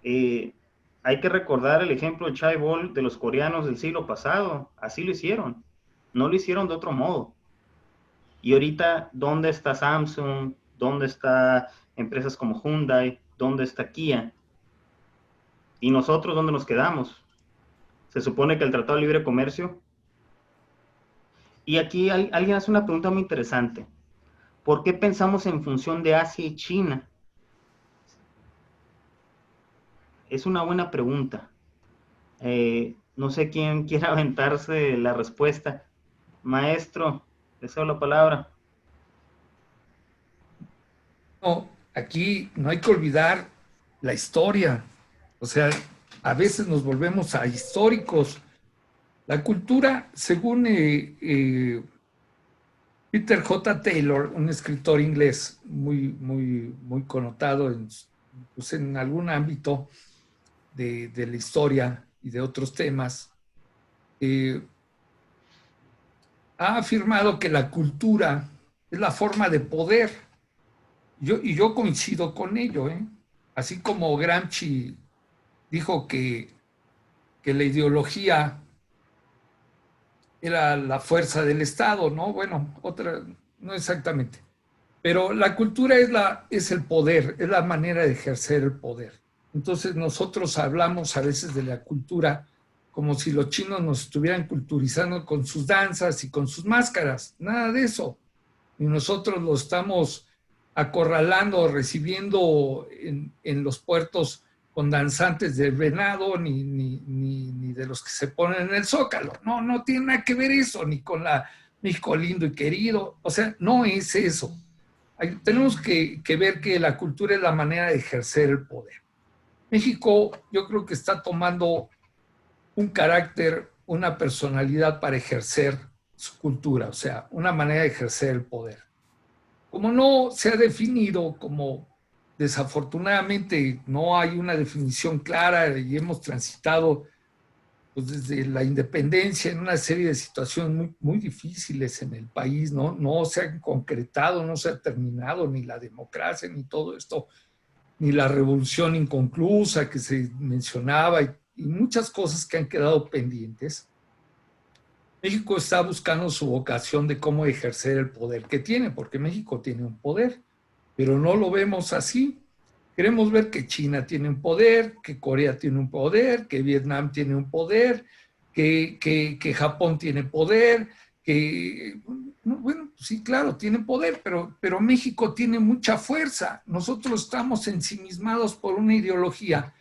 Speaker 1: Hay que recordar el ejemplo del chaebol de los coreanos del siglo pasado, así lo hicieron, no lo hicieron de otro modo. Y ahorita, ¿dónde está Samsung? ¿Dónde está empresas como Hyundai? ¿Dónde está Kia? ¿Y nosotros dónde nos quedamos? Se supone que el Tratado de Libre Comercio. Y aquí alguien hace una pregunta muy interesante. ¿Por qué pensamos en función de Asia y China? Es una buena pregunta. No sé quién quiere aventarse la respuesta. Maestro, deseo la palabra.
Speaker 4: No, aquí no hay que olvidar la historia. O sea, a veces nos volvemos a históricos. La cultura, según Peter J. Taylor, un escritor inglés muy connotado pues en algún ámbito de la historia y de otros temas, ha afirmado que la cultura es la forma de poder Yo coincido con ello, ¿eh? Así como Gramsci dijo que la ideología era la fuerza del Estado, ¿no? Bueno, otra, no exactamente. Pero la cultura es el poder, es la manera de ejercer el poder. Entonces nosotros hablamos a veces de la cultura como si los chinos nos estuvieran culturizando con sus danzas y con sus máscaras. Nada de eso. Y nosotros lo estamos acorralando, recibiendo en los puertos con danzantes de venado, ni de los que se ponen en el Zócalo. No, no tiene nada que ver eso, ni con la México lindo y querido. O sea, no es eso. Tenemos que ver que la cultura es la manera de ejercer el poder. México, yo creo que está tomando un carácter, una personalidad para ejercer su cultura, o sea, una manera de ejercer el poder. Como no se ha definido, como desafortunadamente no hay una definición clara y hemos transitado pues, desde la independencia en una serie de situaciones muy difíciles en el país, ¿no? No se han concretado, no se ha terminado ni la democracia, ni todo esto, ni la revolución inconclusa que se mencionaba y muchas cosas que han quedado pendientes. México está buscando su vocación de cómo ejercer el poder que tiene, porque México tiene un poder, pero no lo vemos así. Queremos ver que China tiene un poder, que Corea tiene un poder, que Vietnam tiene un poder, que Japón tiene poder, que, bueno, sí, claro, tiene poder, pero México tiene mucha fuerza. Nosotros estamos ensimismados por una ideología,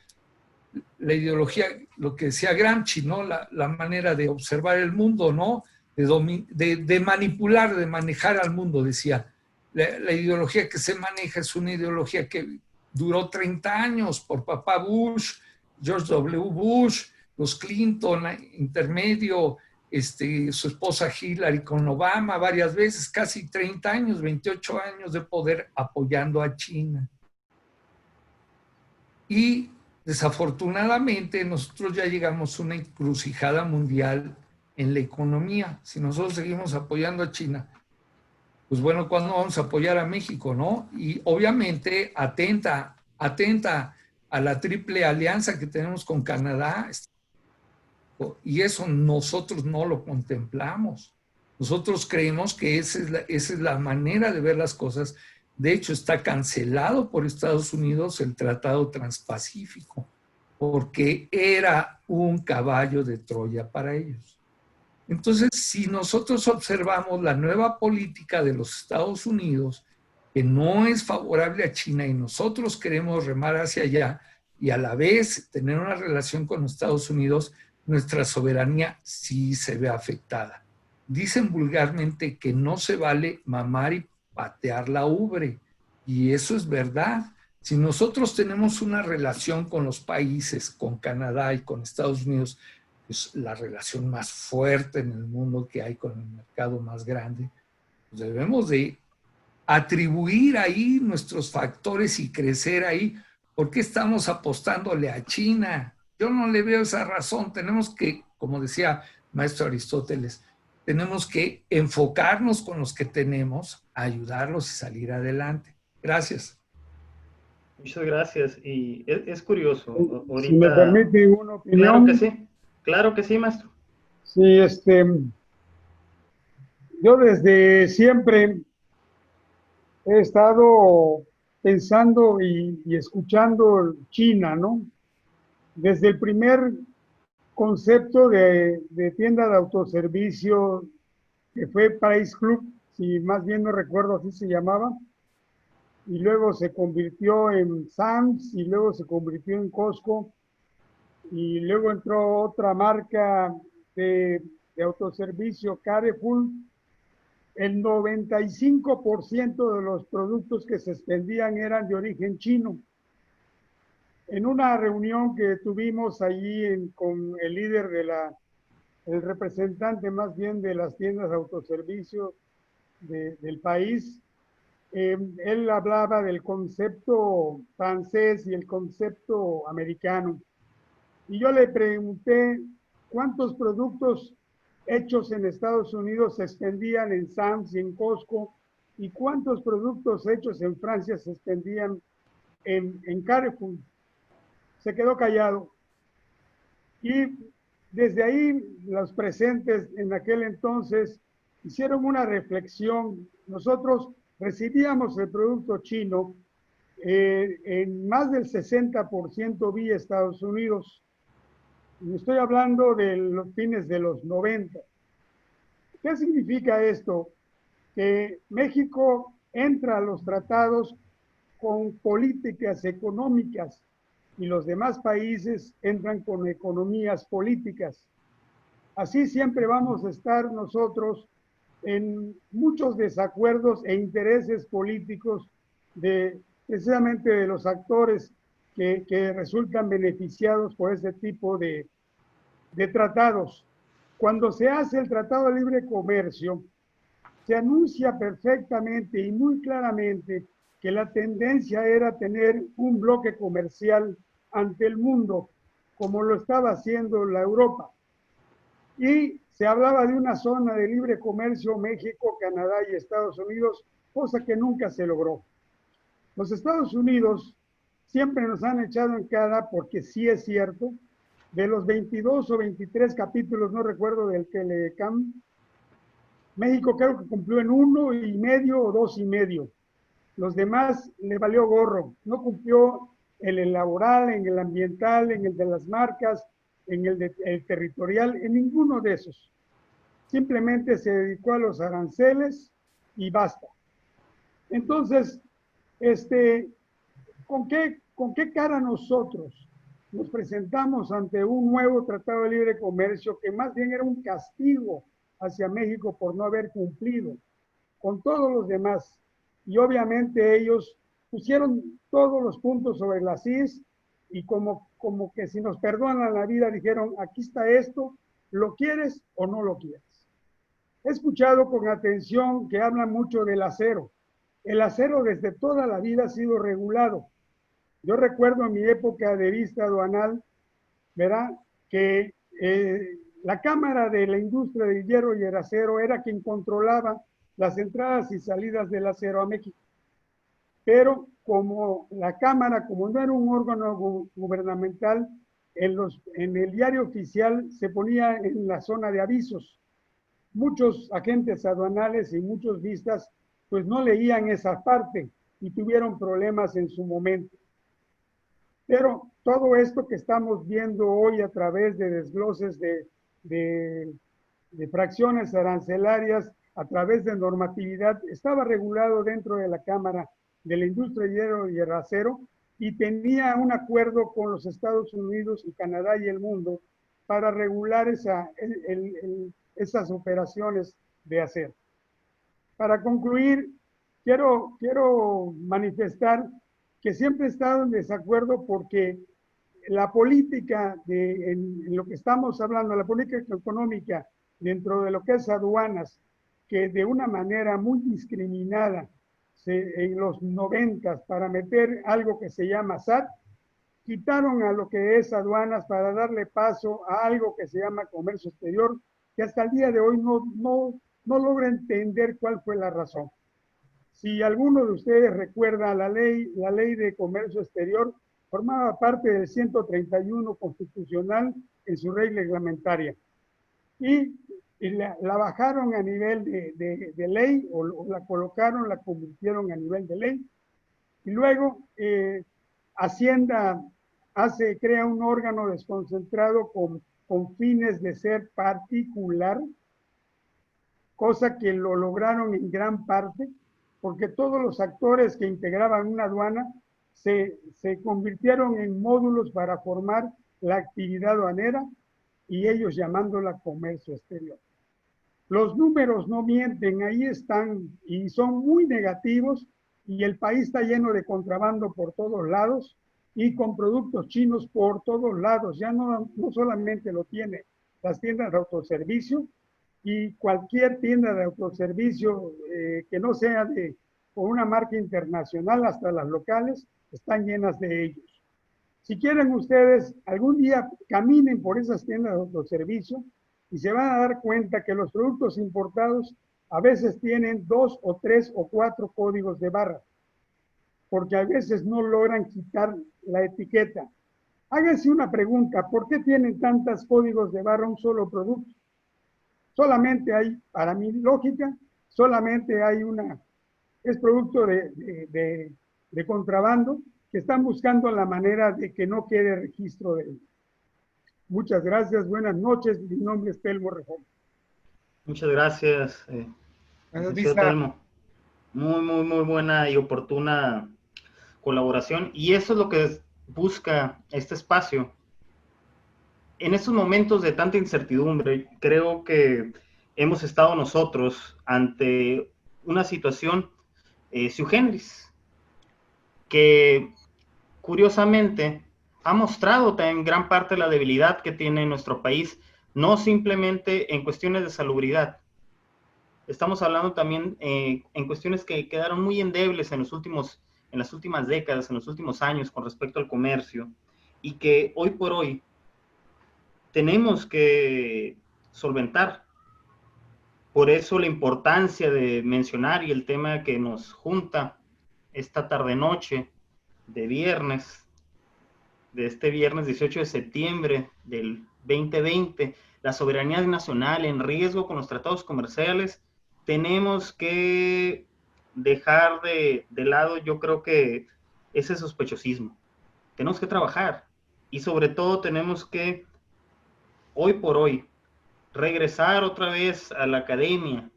Speaker 4: la ideología, lo que decía Gramsci, ¿no? La manera de observar el mundo, ¿no? De manipular, de manejar al mundo, decía. La ideología que se maneja es una ideología que duró 30 años por papá Bush, George W. Bush, los Clinton, intermedio, su esposa Hillary con Obama varias veces, casi 30 años, 28 años de poder apoyando a China. Y desafortunadamente nosotros ya llegamos a una encrucijada mundial en la economía. Si nosotros seguimos apoyando a China, pues bueno, ¿cuándo vamos a apoyar a México, no? Y obviamente atenta a la triple alianza que tenemos con Canadá, y eso nosotros no lo contemplamos. Nosotros creemos que esa es la manera de ver las cosas. De hecho, está cancelado por Estados Unidos el Tratado Transpacífico, porque era un caballo de Troya para ellos. Entonces, si nosotros observamos la nueva política de los Estados Unidos, que no es favorable a China y nosotros queremos remar hacia allá y a la vez tener una relación con los Estados Unidos, nuestra soberanía sí se ve afectada. Dicen vulgarmente que no se vale mamar y patear la ubre, y eso es verdad. Si nosotros tenemos una relación con los países, con Canadá y con Estados Unidos, es la relación más fuerte en el mundo que hay con el mercado más grande, pues debemos de atribuir ahí nuestros factores y crecer ahí. ¿Por qué estamos apostándole a China? Yo no le veo esa razón. Tenemos que, como decía maestro Aristóteles, tenemos que enfocarnos con los que tenemos, ayudarlos y salir adelante. Gracias.
Speaker 1: Muchas gracias. Y es curioso. Ahorita,
Speaker 5: si me permite una opinión.
Speaker 1: Claro que sí, maestro.
Speaker 5: Sí, yo desde siempre he estado pensando y escuchando China, ¿no? Desde el primer concepto de tienda de autoservicio, que fue Price Club, si más bien no recuerdo así se llamaba, y luego se convirtió en Sam's, y luego se convirtió en Costco, y luego entró otra marca de autoservicio, Carrefour. El 95% de los productos que se expendían eran de origen chino. En una reunión que tuvimos allí con el líder el representante más bien de las tiendas de autoservicio del país, él hablaba del concepto francés y el concepto americano. Y yo le pregunté cuántos productos hechos en Estados Unidos se expendían en Sam's y en Costco y cuántos productos hechos en Francia se expendían en Carrefour. Se quedó callado. Y desde ahí los presentes en aquel entonces hicieron una reflexión. Nosotros recibíamos el producto chino en más del 60% vía Estados Unidos. Y estoy hablando de los fines de los 90. ¿Qué significa esto? Que México entra a los tratados con políticas económicas y los demás países entran con economías políticas. Así siempre vamos a estar nosotros en muchos desacuerdos e intereses políticos precisamente de los actores que resultan beneficiados por ese tipo de tratados. Cuando se hace el Tratado de Libre Comercio, se anuncia perfectamente y muy claramente que la tendencia era tener un bloque comercial ante el mundo, como lo estaba haciendo la Europa. Y se hablaba de una zona de libre comercio México, Canadá y Estados Unidos, cosa que nunca se logró. Los Estados Unidos siempre nos han echado en cara, porque sí es cierto, de los 22 o 23 capítulos, no recuerdo, del Telecam, México creo que cumplió en 1,5 o 2,5. Los demás le valió gorro, no cumplió en el laboral, en el ambiental, en el de las marcas, en el territorial, en ninguno de esos. Simplemente se dedicó a los aranceles y basta. Entonces, ¿con qué cara nosotros nos presentamos ante un nuevo Tratado de Libre Comercio que más bien era un castigo hacia México por no haber cumplido con todos los demás? Y obviamente ellos pusieron todos los puntos sobre las is y como que si nos perdonan la vida dijeron, aquí está esto, ¿lo quieres o no lo quieres? He escuchado con atención que hablan mucho del acero. El acero desde toda la vida ha sido regulado. Yo recuerdo en mi época de vista aduanal, ¿verdad?, que la Cámara de la Industria del Hierro y el Acero era quien controlaba las entradas y salidas del acero a México. Pero como la Cámara, como no era un órgano gubernamental, en el diario oficial se ponía en la zona de avisos. Muchos agentes aduanales y muchos vistas pues no leían esa parte y tuvieron problemas en su momento. Pero todo esto que estamos viendo hoy a través de desgloses de fracciones arancelarias, a través de normatividad, estaba regulado dentro de la Cámara de la Industria del Hierro y el Acero y tenía un acuerdo con los Estados Unidos y Canadá y el mundo para regular esas operaciones de acero. Para concluir, quiero manifestar que siempre he estado en desacuerdo porque la política en lo que estamos hablando, la política económica dentro de lo que es aduanas, que de una manera muy discriminada en los 90 para meter algo que se llama SAT, quitaron a lo que es aduanas para darle paso a algo que se llama comercio exterior, que hasta el día de hoy no logra entender cuál fue la razón. Si alguno de ustedes recuerda la ley de comercio exterior, formaba parte del 131 constitucional en su ley reglamentaria. Y la bajaron a nivel de ley, o la colocaron, la convirtieron a nivel de ley. Y luego Hacienda crea un órgano desconcentrado con fines de ser particular, cosa que lo lograron en gran parte, porque todos los actores que integraban una aduana se convirtieron en módulos para formar la actividad aduanera y ellos llamándola comercio exterior. Los números no mienten, ahí están y son muy negativos y el país está lleno de contrabando por todos lados y con productos chinos por todos lados. Ya no solamente lo tiene las tiendas de autoservicio, y cualquier tienda de autoservicio que no sea con una marca internacional, hasta las locales, están llenas de ellos. Si quieren ustedes, algún día caminen por esas tiendas de autoservicio y se van a dar cuenta que los productos importados a veces tienen 2 o 3 o 4 códigos de barra, porque a veces no logran quitar la etiqueta. Háganse una pregunta, ¿por qué tienen tantos códigos de barra un solo producto? Solamente hay, para mi lógica, solamente hay es producto de contrabando, que están buscando la manera de que no quede registro de él. Muchas gracias, buenas noches, mi nombre es Telmo Rejón.
Speaker 1: Muchas gracias, licenciado Telmo. Muy buena y oportuna colaboración. Y eso es lo que busca este espacio. En estos momentos de tanta incertidumbre, creo que hemos estado nosotros ante una situación sui generis, que curiosamente ha mostrado también gran parte de la debilidad que tiene nuestro país, no simplemente en cuestiones de salubridad. Estamos hablando también en cuestiones que quedaron muy endebles en las últimas décadas, en los últimos años con respecto al comercio, y que hoy por hoy tenemos que solventar. Por eso la importancia de mencionar y el tema que nos junta esta tarde-noche de viernes, de este viernes 18 de septiembre del 2020, la soberanía nacional en riesgo con los tratados comerciales. Tenemos que dejar de lado, yo creo que ese sospechosismo. Tenemos que trabajar y sobre todo tenemos que, hoy por hoy, regresar otra vez a la academia.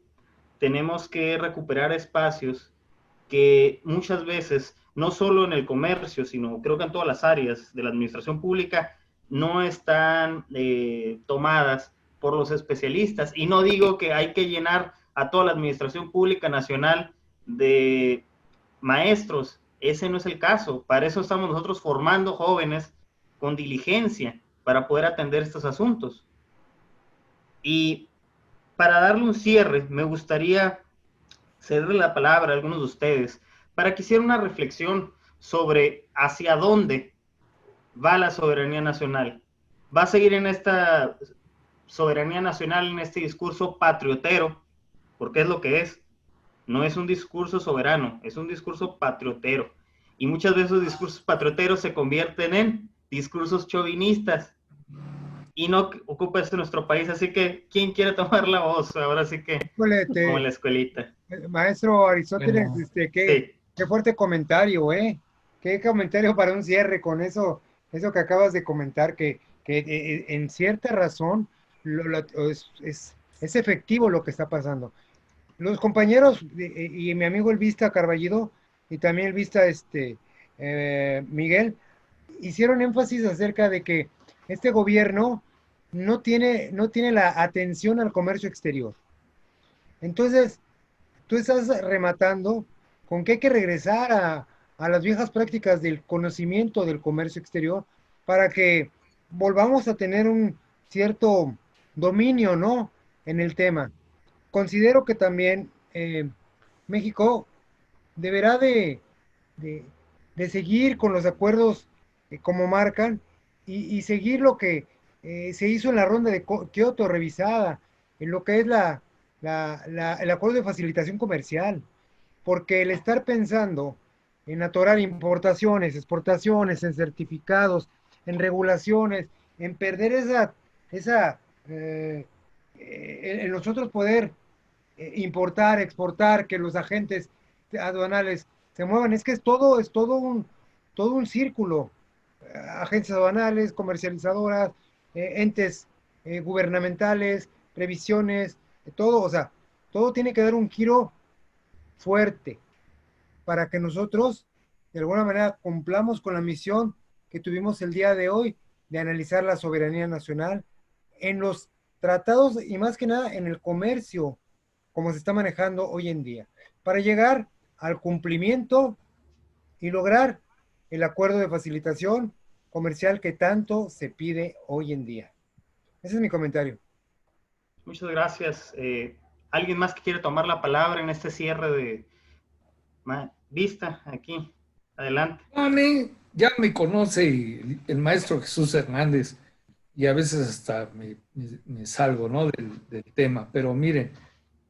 Speaker 1: Tenemos que recuperar espacios que muchas veces, no solo en el comercio, sino creo que en todas las áreas de la administración pública, no están tomadas por los especialistas. Y no digo que hay que llenar a toda la administración pública nacional de maestros, ese no es el caso. Para eso estamos nosotros formando jóvenes con diligencia para poder atender estos asuntos. Y para darle un cierre, me gustaría cederle la palabra a algunos de ustedes para que hicieran una reflexión sobre hacia dónde va la soberanía nacional. ¿Va a seguir en esta soberanía nacional, en este discurso patriotero? Porque es lo que es. No es un discurso soberano, es un discurso patriotero. Y muchas veces los discursos patrioteros se convierten en discursos chauvinistas. Y no ocupa esto nuestro país, así que ¿quién quiere tomar la voz? Ahora sí que, como en la escuelita.
Speaker 2: Maestro Aristóteles,
Speaker 4: Bueno,
Speaker 2: qué fuerte comentario, ¿eh? Qué comentario para un cierre con eso que acabas de comentar, que en cierta razón es efectivo lo que está pasando. Los compañeros y mi amigo el Vista Carballido y también el Vista Miguel hicieron énfasis acerca de que este gobierno no tiene la atención al comercio exterior. Entonces, tú estás rematando con que hay que regresar a las viejas prácticas del conocimiento del comercio exterior para que volvamos a tener un cierto dominio, ¿no?, en el tema. Considero que también México deberá de seguir con los acuerdos como marcan y seguir lo que se hizo en la ronda de Kioto revisada, en lo que es el acuerdo de facilitación comercial, porque el estar pensando en atorar importaciones, exportaciones, en certificados, en regulaciones, en perder en nosotros poder importar, exportar, que los agentes aduanales se muevan, es que es todo todo un círculo, agencias aduanales, comercializadoras, entes gubernamentales, revisiones, todo, o sea, todo tiene que dar un giro fuerte para que nosotros de alguna manera cumplamos con la misión que tuvimos el día de hoy de analizar la soberanía nacional en los tratados y más que nada en el comercio como se está manejando hoy en día, para llegar al cumplimiento y lograr el acuerdo de facilitación comercial que tanto se pide hoy en día. Ese es mi comentario.
Speaker 1: Muchas gracias. ¿Alguien más que quiere tomar la palabra en este cierre de Vista aquí? Adelante.
Speaker 4: a mí ya me conoce el maestro Jesús Hernández y a veces hasta me salgo, ¿no?, del tema. Pero miren,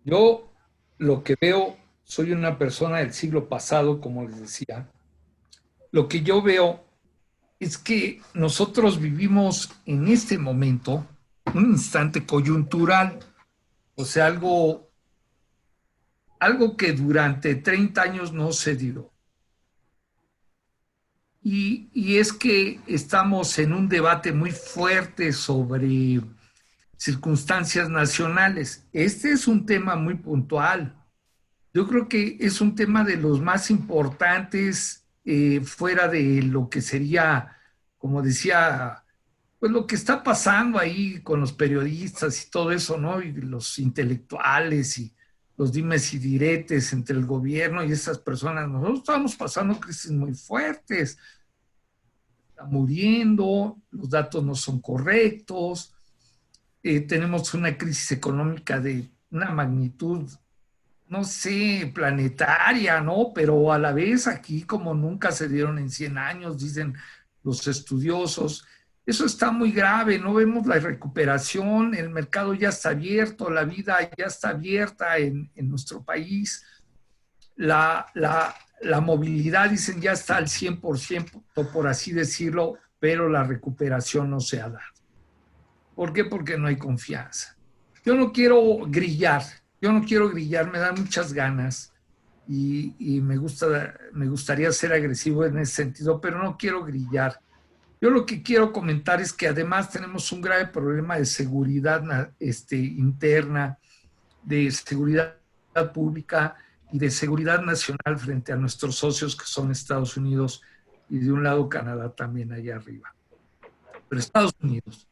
Speaker 4: yo lo que veo, soy una persona del siglo pasado, como les decía, lo que yo veo es que nosotros vivimos en este momento un instante coyuntural, o sea, algo que durante 30 años no se dio. Y es que estamos en un debate muy fuerte sobre circunstancias nacionales. Este es un tema muy puntual. Yo creo que es un tema de los más importantes fuera de lo que sería, como decía, pues lo que está pasando ahí con los periodistas y todo eso, ¿no? Y los intelectuales y los dimes y diretes entre el gobierno y esas personas. Nosotros estamos pasando crisis muy fuertes, está muriendo, los datos no son correctos, tenemos una crisis económica de una magnitud, no sé, planetaria, ¿no? Pero a la vez aquí como nunca se dieron en 100 años, dicen los estudiosos. Eso está muy grave, no vemos la recuperación, el mercado ya está abierto, la vida ya está abierta en nuestro país, la movilidad, dicen, ya está al 100%, por así decirlo, pero la recuperación no se ha dado. ¿Por qué? Porque no hay confianza. Yo no quiero grillar, me dan muchas ganas y me gustaría ser agresivo en ese sentido, pero no quiero grillar. Yo lo que quiero comentar es que además tenemos un grave problema de seguridad interna, de seguridad pública y de seguridad nacional frente a nuestros socios que son Estados Unidos y de un lado Canadá también allá arriba. Pero Estados Unidos.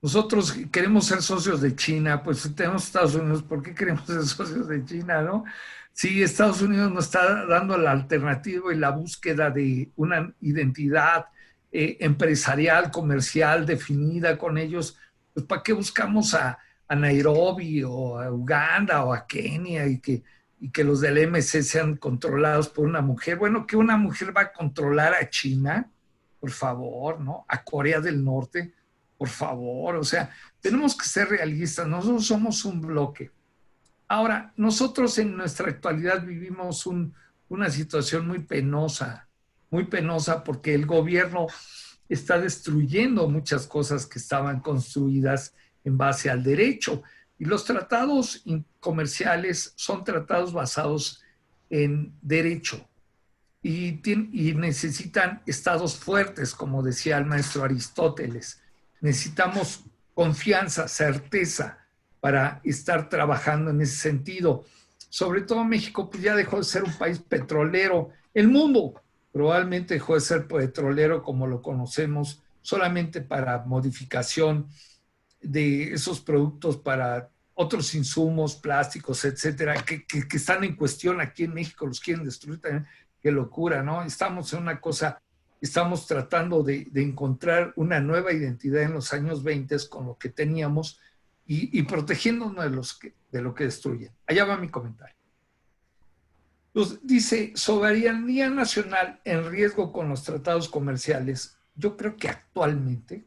Speaker 4: Nosotros queremos ser socios de China, pues si tenemos Estados Unidos, ¿por qué queremos ser socios de China, no? Sí, Estados Unidos nos está dando la alternativa y la búsqueda de una identidad empresarial, comercial definida con ellos, pues ¿para qué buscamos a Nairobi o a Uganda o a Kenia y que los del MC sean controlados por una mujer? Bueno, que una mujer va a controlar a China, por favor, ¿no? A Corea del Norte, por favor, o sea, tenemos que ser realistas, nosotros somos un bloque. Ahora, nosotros en nuestra actualidad vivimos una situación muy penosa porque el gobierno está destruyendo muchas cosas que estaban construidas en base al derecho. Y los tratados comerciales son tratados basados en derecho y necesitan estados fuertes, como decía el maestro Aristóteles. Necesitamos confianza, certeza para estar trabajando en ese sentido. Sobre todo México, pues ya dejó de ser un país petrolero. El mundo probablemente dejó de ser petrolero como lo conocemos, solamente para modificación de esos productos para otros insumos, plásticos, etcétera, que están en cuestión aquí en México, los quieren destruir también. Qué locura, ¿no? Estamos en una cosa, estamos tratando de encontrar una nueva identidad en los años 20 con lo que teníamos y protegiéndonos de lo que destruyen. Allá va mi comentario. Entonces, dice, soberanía nacional en riesgo con los tratados comerciales. Yo creo que actualmente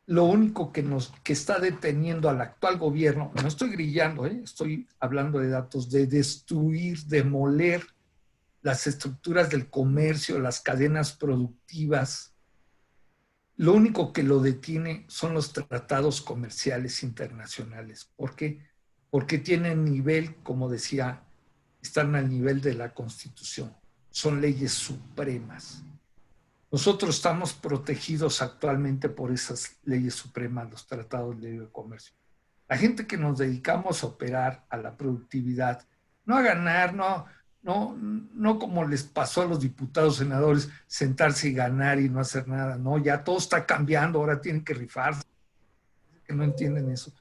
Speaker 4: lo único que está deteniendo al actual gobierno, no estoy grillando, estoy hablando de datos, de destruir, demoler las estructuras del comercio, las cadenas productivas. Lo único que lo detiene son los tratados comerciales internacionales. ¿Por qué? Porque tienen nivel, como decía, están al nivel de la Constitución. Son leyes supremas. Nosotros estamos protegidos actualmente por esas leyes supremas, los tratados de libre comercio. La gente que nos dedicamos a operar, a la productividad, no a ganar, no como les pasó a los diputados, senadores, sentarse y ganar y no hacer nada. No, ya todo está cambiando, ahora tienen que rifarse. Que no entienden eso.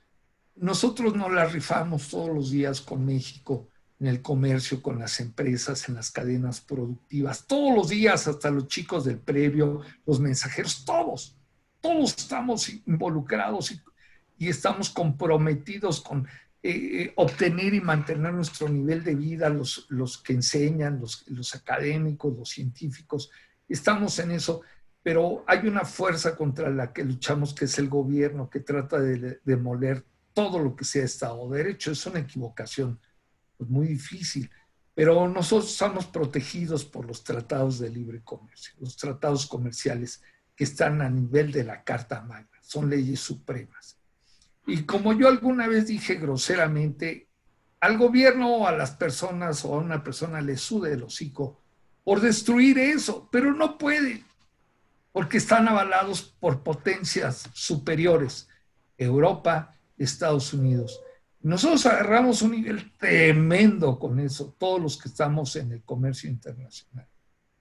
Speaker 4: Nosotros nos la rifamos todos los días con México, en el comercio, con las empresas, en las cadenas productivas, todos los días, hasta los chicos del previo, los mensajeros, todos estamos involucrados y estamos comprometidos con obtener y mantener nuestro nivel de vida, los que enseñan, los académicos, los científicos, estamos en eso, pero hay una fuerza contra la que luchamos, que es el gobierno, que trata de demoler todo lo que sea Estado de Derecho. Es una equivocación pues muy difícil. Pero nosotros estamos protegidos por los tratados de libre comercio, los tratados comerciales que están a nivel de la Carta Magna, son leyes supremas. Y como yo alguna vez dije groseramente, al gobierno o a las personas o a una persona le sude el hocico por destruir eso, pero no puede, porque están avalados por potencias superiores, Europa, Estados Unidos. Nosotros agarramos un nivel tremendo con eso, todos los que estamos en el comercio internacional.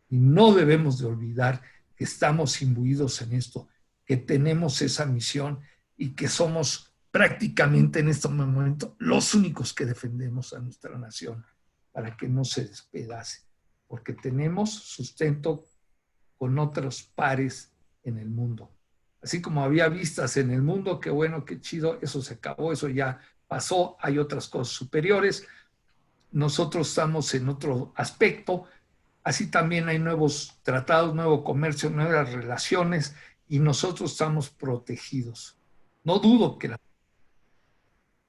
Speaker 4: Y no debemos de olvidar que estamos imbuidos en esto, que tenemos esa misión y que somos prácticamente en este momento los únicos que defendemos a nuestra nación para que no se despedace, porque tenemos sustento con otros pares en el mundo. Así como había vistas en el mundo, qué bueno, qué chido, eso se acabó, eso ya pasó, hay otras cosas superiores. Nosotros estamos en otro aspecto, así también hay nuevos tratados, nuevo comercio, nuevas relaciones, y nosotros estamos protegidos. No dudo que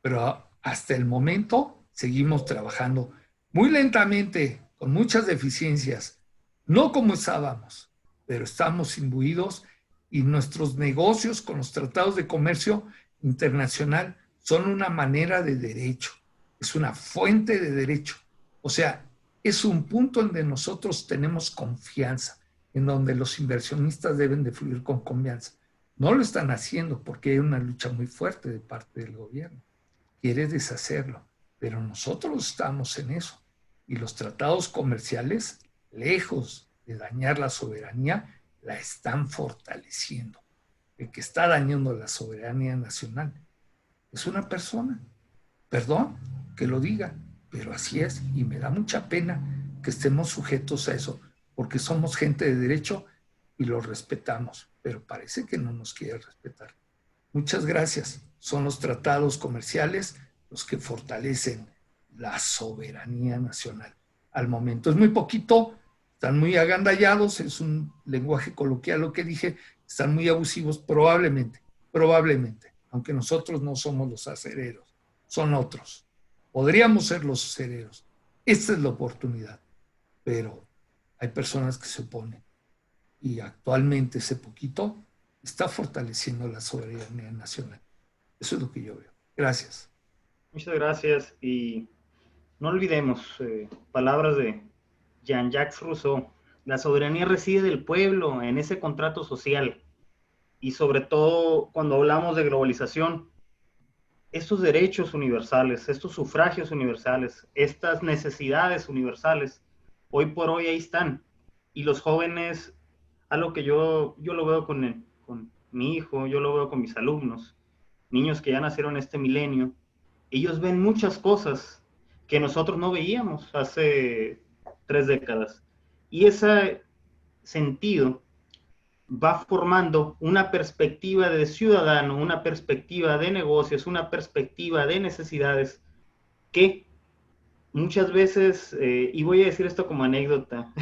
Speaker 4: pero hasta el momento seguimos trabajando muy lentamente, con muchas deficiencias, no como estábamos, pero estamos imbuidos y nuestros negocios con los tratados de comercio internacional son una manera de derecho, es una fuente de derecho. O sea, es un punto en donde nosotros tenemos confianza, en donde los inversionistas deben de fluir con confianza. No lo están haciendo porque hay una lucha muy fuerte de parte del gobierno. Quiere deshacerlo, pero nosotros estamos en eso. Y los tratados comerciales, lejos de dañar la soberanía, la están fortaleciendo. El que está dañando la soberanía nacional es una persona. Perdón que lo diga, pero así es. Y me da mucha pena que estemos sujetos a eso, porque somos gente de derecho y lo respetamos, pero parece que no nos quiere respetar. Muchas gracias. Son los tratados comerciales los que fortalecen la soberanía nacional. Al momento es muy poquito, están muy agandallados, es un lenguaje coloquial lo que dije, están muy abusivos probablemente, aunque nosotros no somos los acereros, son otros. Podríamos ser los acereros. Esta es la oportunidad, pero hay personas que se oponen y actualmente ese poquito está fortaleciendo la soberanía nacional. Eso es lo que yo veo. Gracias.
Speaker 1: Muchas gracias. Y no olvidemos palabras de Jean-Jacques Rousseau. La soberanía reside del pueblo en ese contrato social. Y sobre todo cuando hablamos de globalización, estos derechos universales, estos sufragios universales, estas necesidades universales, hoy por hoy ahí están. Y los jóvenes, algo que yo lo veo con mi hijo, yo lo veo con mis alumnos, niños que ya nacieron este milenio, ellos ven muchas cosas que nosotros no veíamos hace 3 décadas. Y ese sentido va formando una perspectiva de ciudadano, una perspectiva de negocios, una perspectiva de necesidades que muchas veces, y voy a decir esto como anécdota,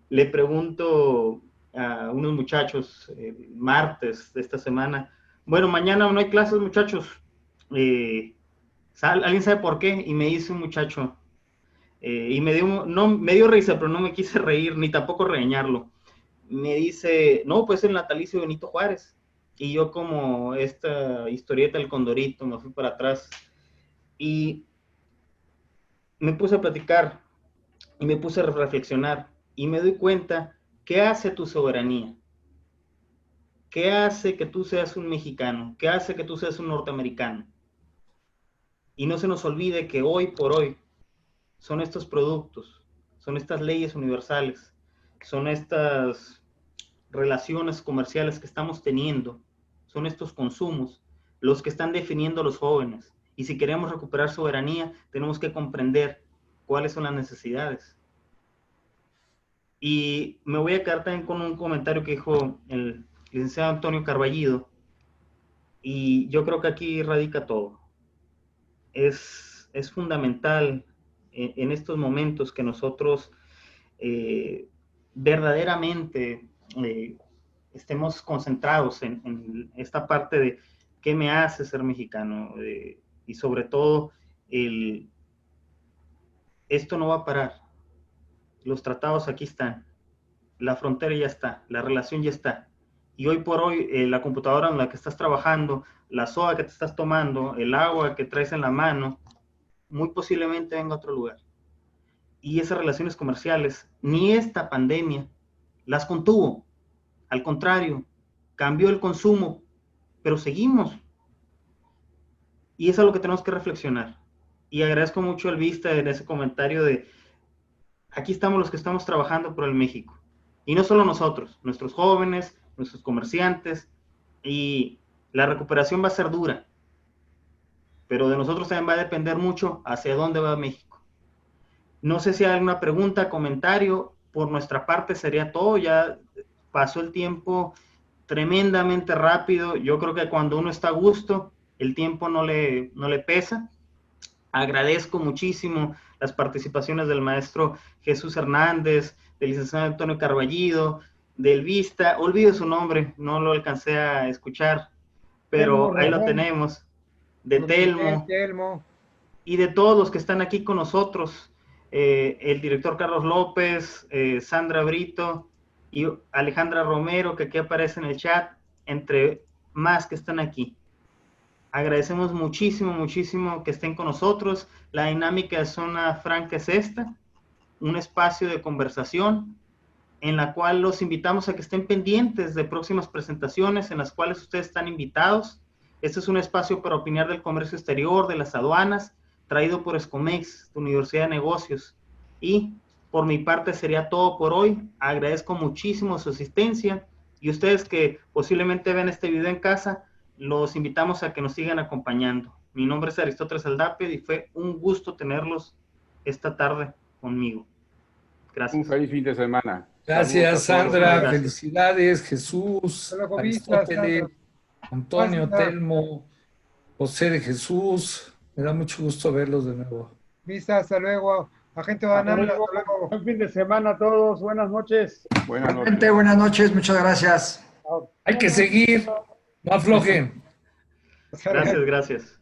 Speaker 1: le pregunto a unos muchachos el martes de esta semana, bueno, mañana no hay clases, muchachos, ¿alguien sabe por qué? Y me dice un muchacho, y me dio risa, pero no me quise reír, ni tampoco regañarlo. Me dice, no, pues el natalicio de Benito Juárez. Y yo como esta historieta del Condorito, me fui para atrás y me puse a platicar y me puse a reflexionar y me doy cuenta, ¿qué hace tu soberanía? ¿Qué hace que tú seas un mexicano? ¿Qué hace que tú seas un norteamericano? Y no se nos olvide que hoy por hoy son estos productos, son estas leyes universales, son estas relaciones comerciales que estamos teniendo, son estos consumos los que están definiendo a los jóvenes. Y si queremos recuperar soberanía, tenemos que comprender cuáles son las necesidades. Y me voy a quedar también con un comentario que dijo el licenciado Antonio Carballido, y yo creo que aquí radica todo. Es fundamental en estos momentos que nosotros verdaderamente estemos concentrados en esta parte de, ¿qué, qué me hace ser mexicano? Y sobre todo el esto no va a parar. Los tratados aquí están, la frontera ya está, la relación ya está. Y hoy por hoy, la computadora en la que estás trabajando, la soda que te estás tomando, el agua que traes en la mano, muy posiblemente venga a otro lugar. Y esas relaciones comerciales, ni esta pandemia las contuvo. Al contrario, cambió el consumo, pero seguimos. Y eso es lo que tenemos que reflexionar. Y agradezco mucho al Vista en ese comentario de, aquí estamos los que estamos trabajando por el México. Y no solo nosotros, nuestros jóvenes, nuestros comerciantes, y la recuperación va a ser dura. Pero de nosotros también va a depender mucho hacia dónde va México. No sé si hay alguna pregunta, comentario. Por nuestra parte sería todo. Ya pasó el tiempo tremendamente rápido. Yo creo que cuando uno está a gusto, el tiempo no le pesa. Agradezco muchísimo las participaciones del maestro Jesús Hernández, del licenciado Antonio Carballido, del Vista, olvido su nombre, no lo alcancé a escuchar, pero ahí lo tenemos, de Telmo, y de todos los que están aquí con nosotros, el director Carlos López, Sandra Brito y Alejandra Romero, que aquí aparece en el chat, entre más que están aquí. Agradecemos muchísimo, muchísimo que estén con nosotros. La dinámica de Zona Franca es esta, un espacio de conversación en la cual los invitamos a que estén pendientes de próximas presentaciones en las cuales ustedes están invitados. Este es un espacio para opinar del comercio exterior, de las aduanas, traído por Escomex, tu Universidad de Negocios. Y por mi parte sería todo por hoy. Agradezco muchísimo su asistencia y ustedes que posiblemente ven este video en casa, los invitamos a que nos sigan acompañando. Mi nombre es Aristóteles Aldapia y fue un gusto tenerlos esta tarde conmigo. Gracias.
Speaker 3: Un feliz fin de semana.
Speaker 4: Gracias, Sandra.
Speaker 1: Gracias.
Speaker 4: Felicidades, Jesús,
Speaker 2: Luego,
Speaker 4: Aristóteles,
Speaker 2: Sandra.
Speaker 4: Antonio,
Speaker 2: Sandra.
Speaker 4: Telmo, José de Jesús. Me da mucho gusto verlos de nuevo.
Speaker 2: Vista, hasta luego. Agente Banal, hasta luego.
Speaker 5: Buen fin de semana a todos. Buenas noches.
Speaker 3: Buenas noches.
Speaker 6: Gente, buenas noches, muchas gracias.
Speaker 4: Hay que seguir, no aflojen.
Speaker 1: Gracias, gracias.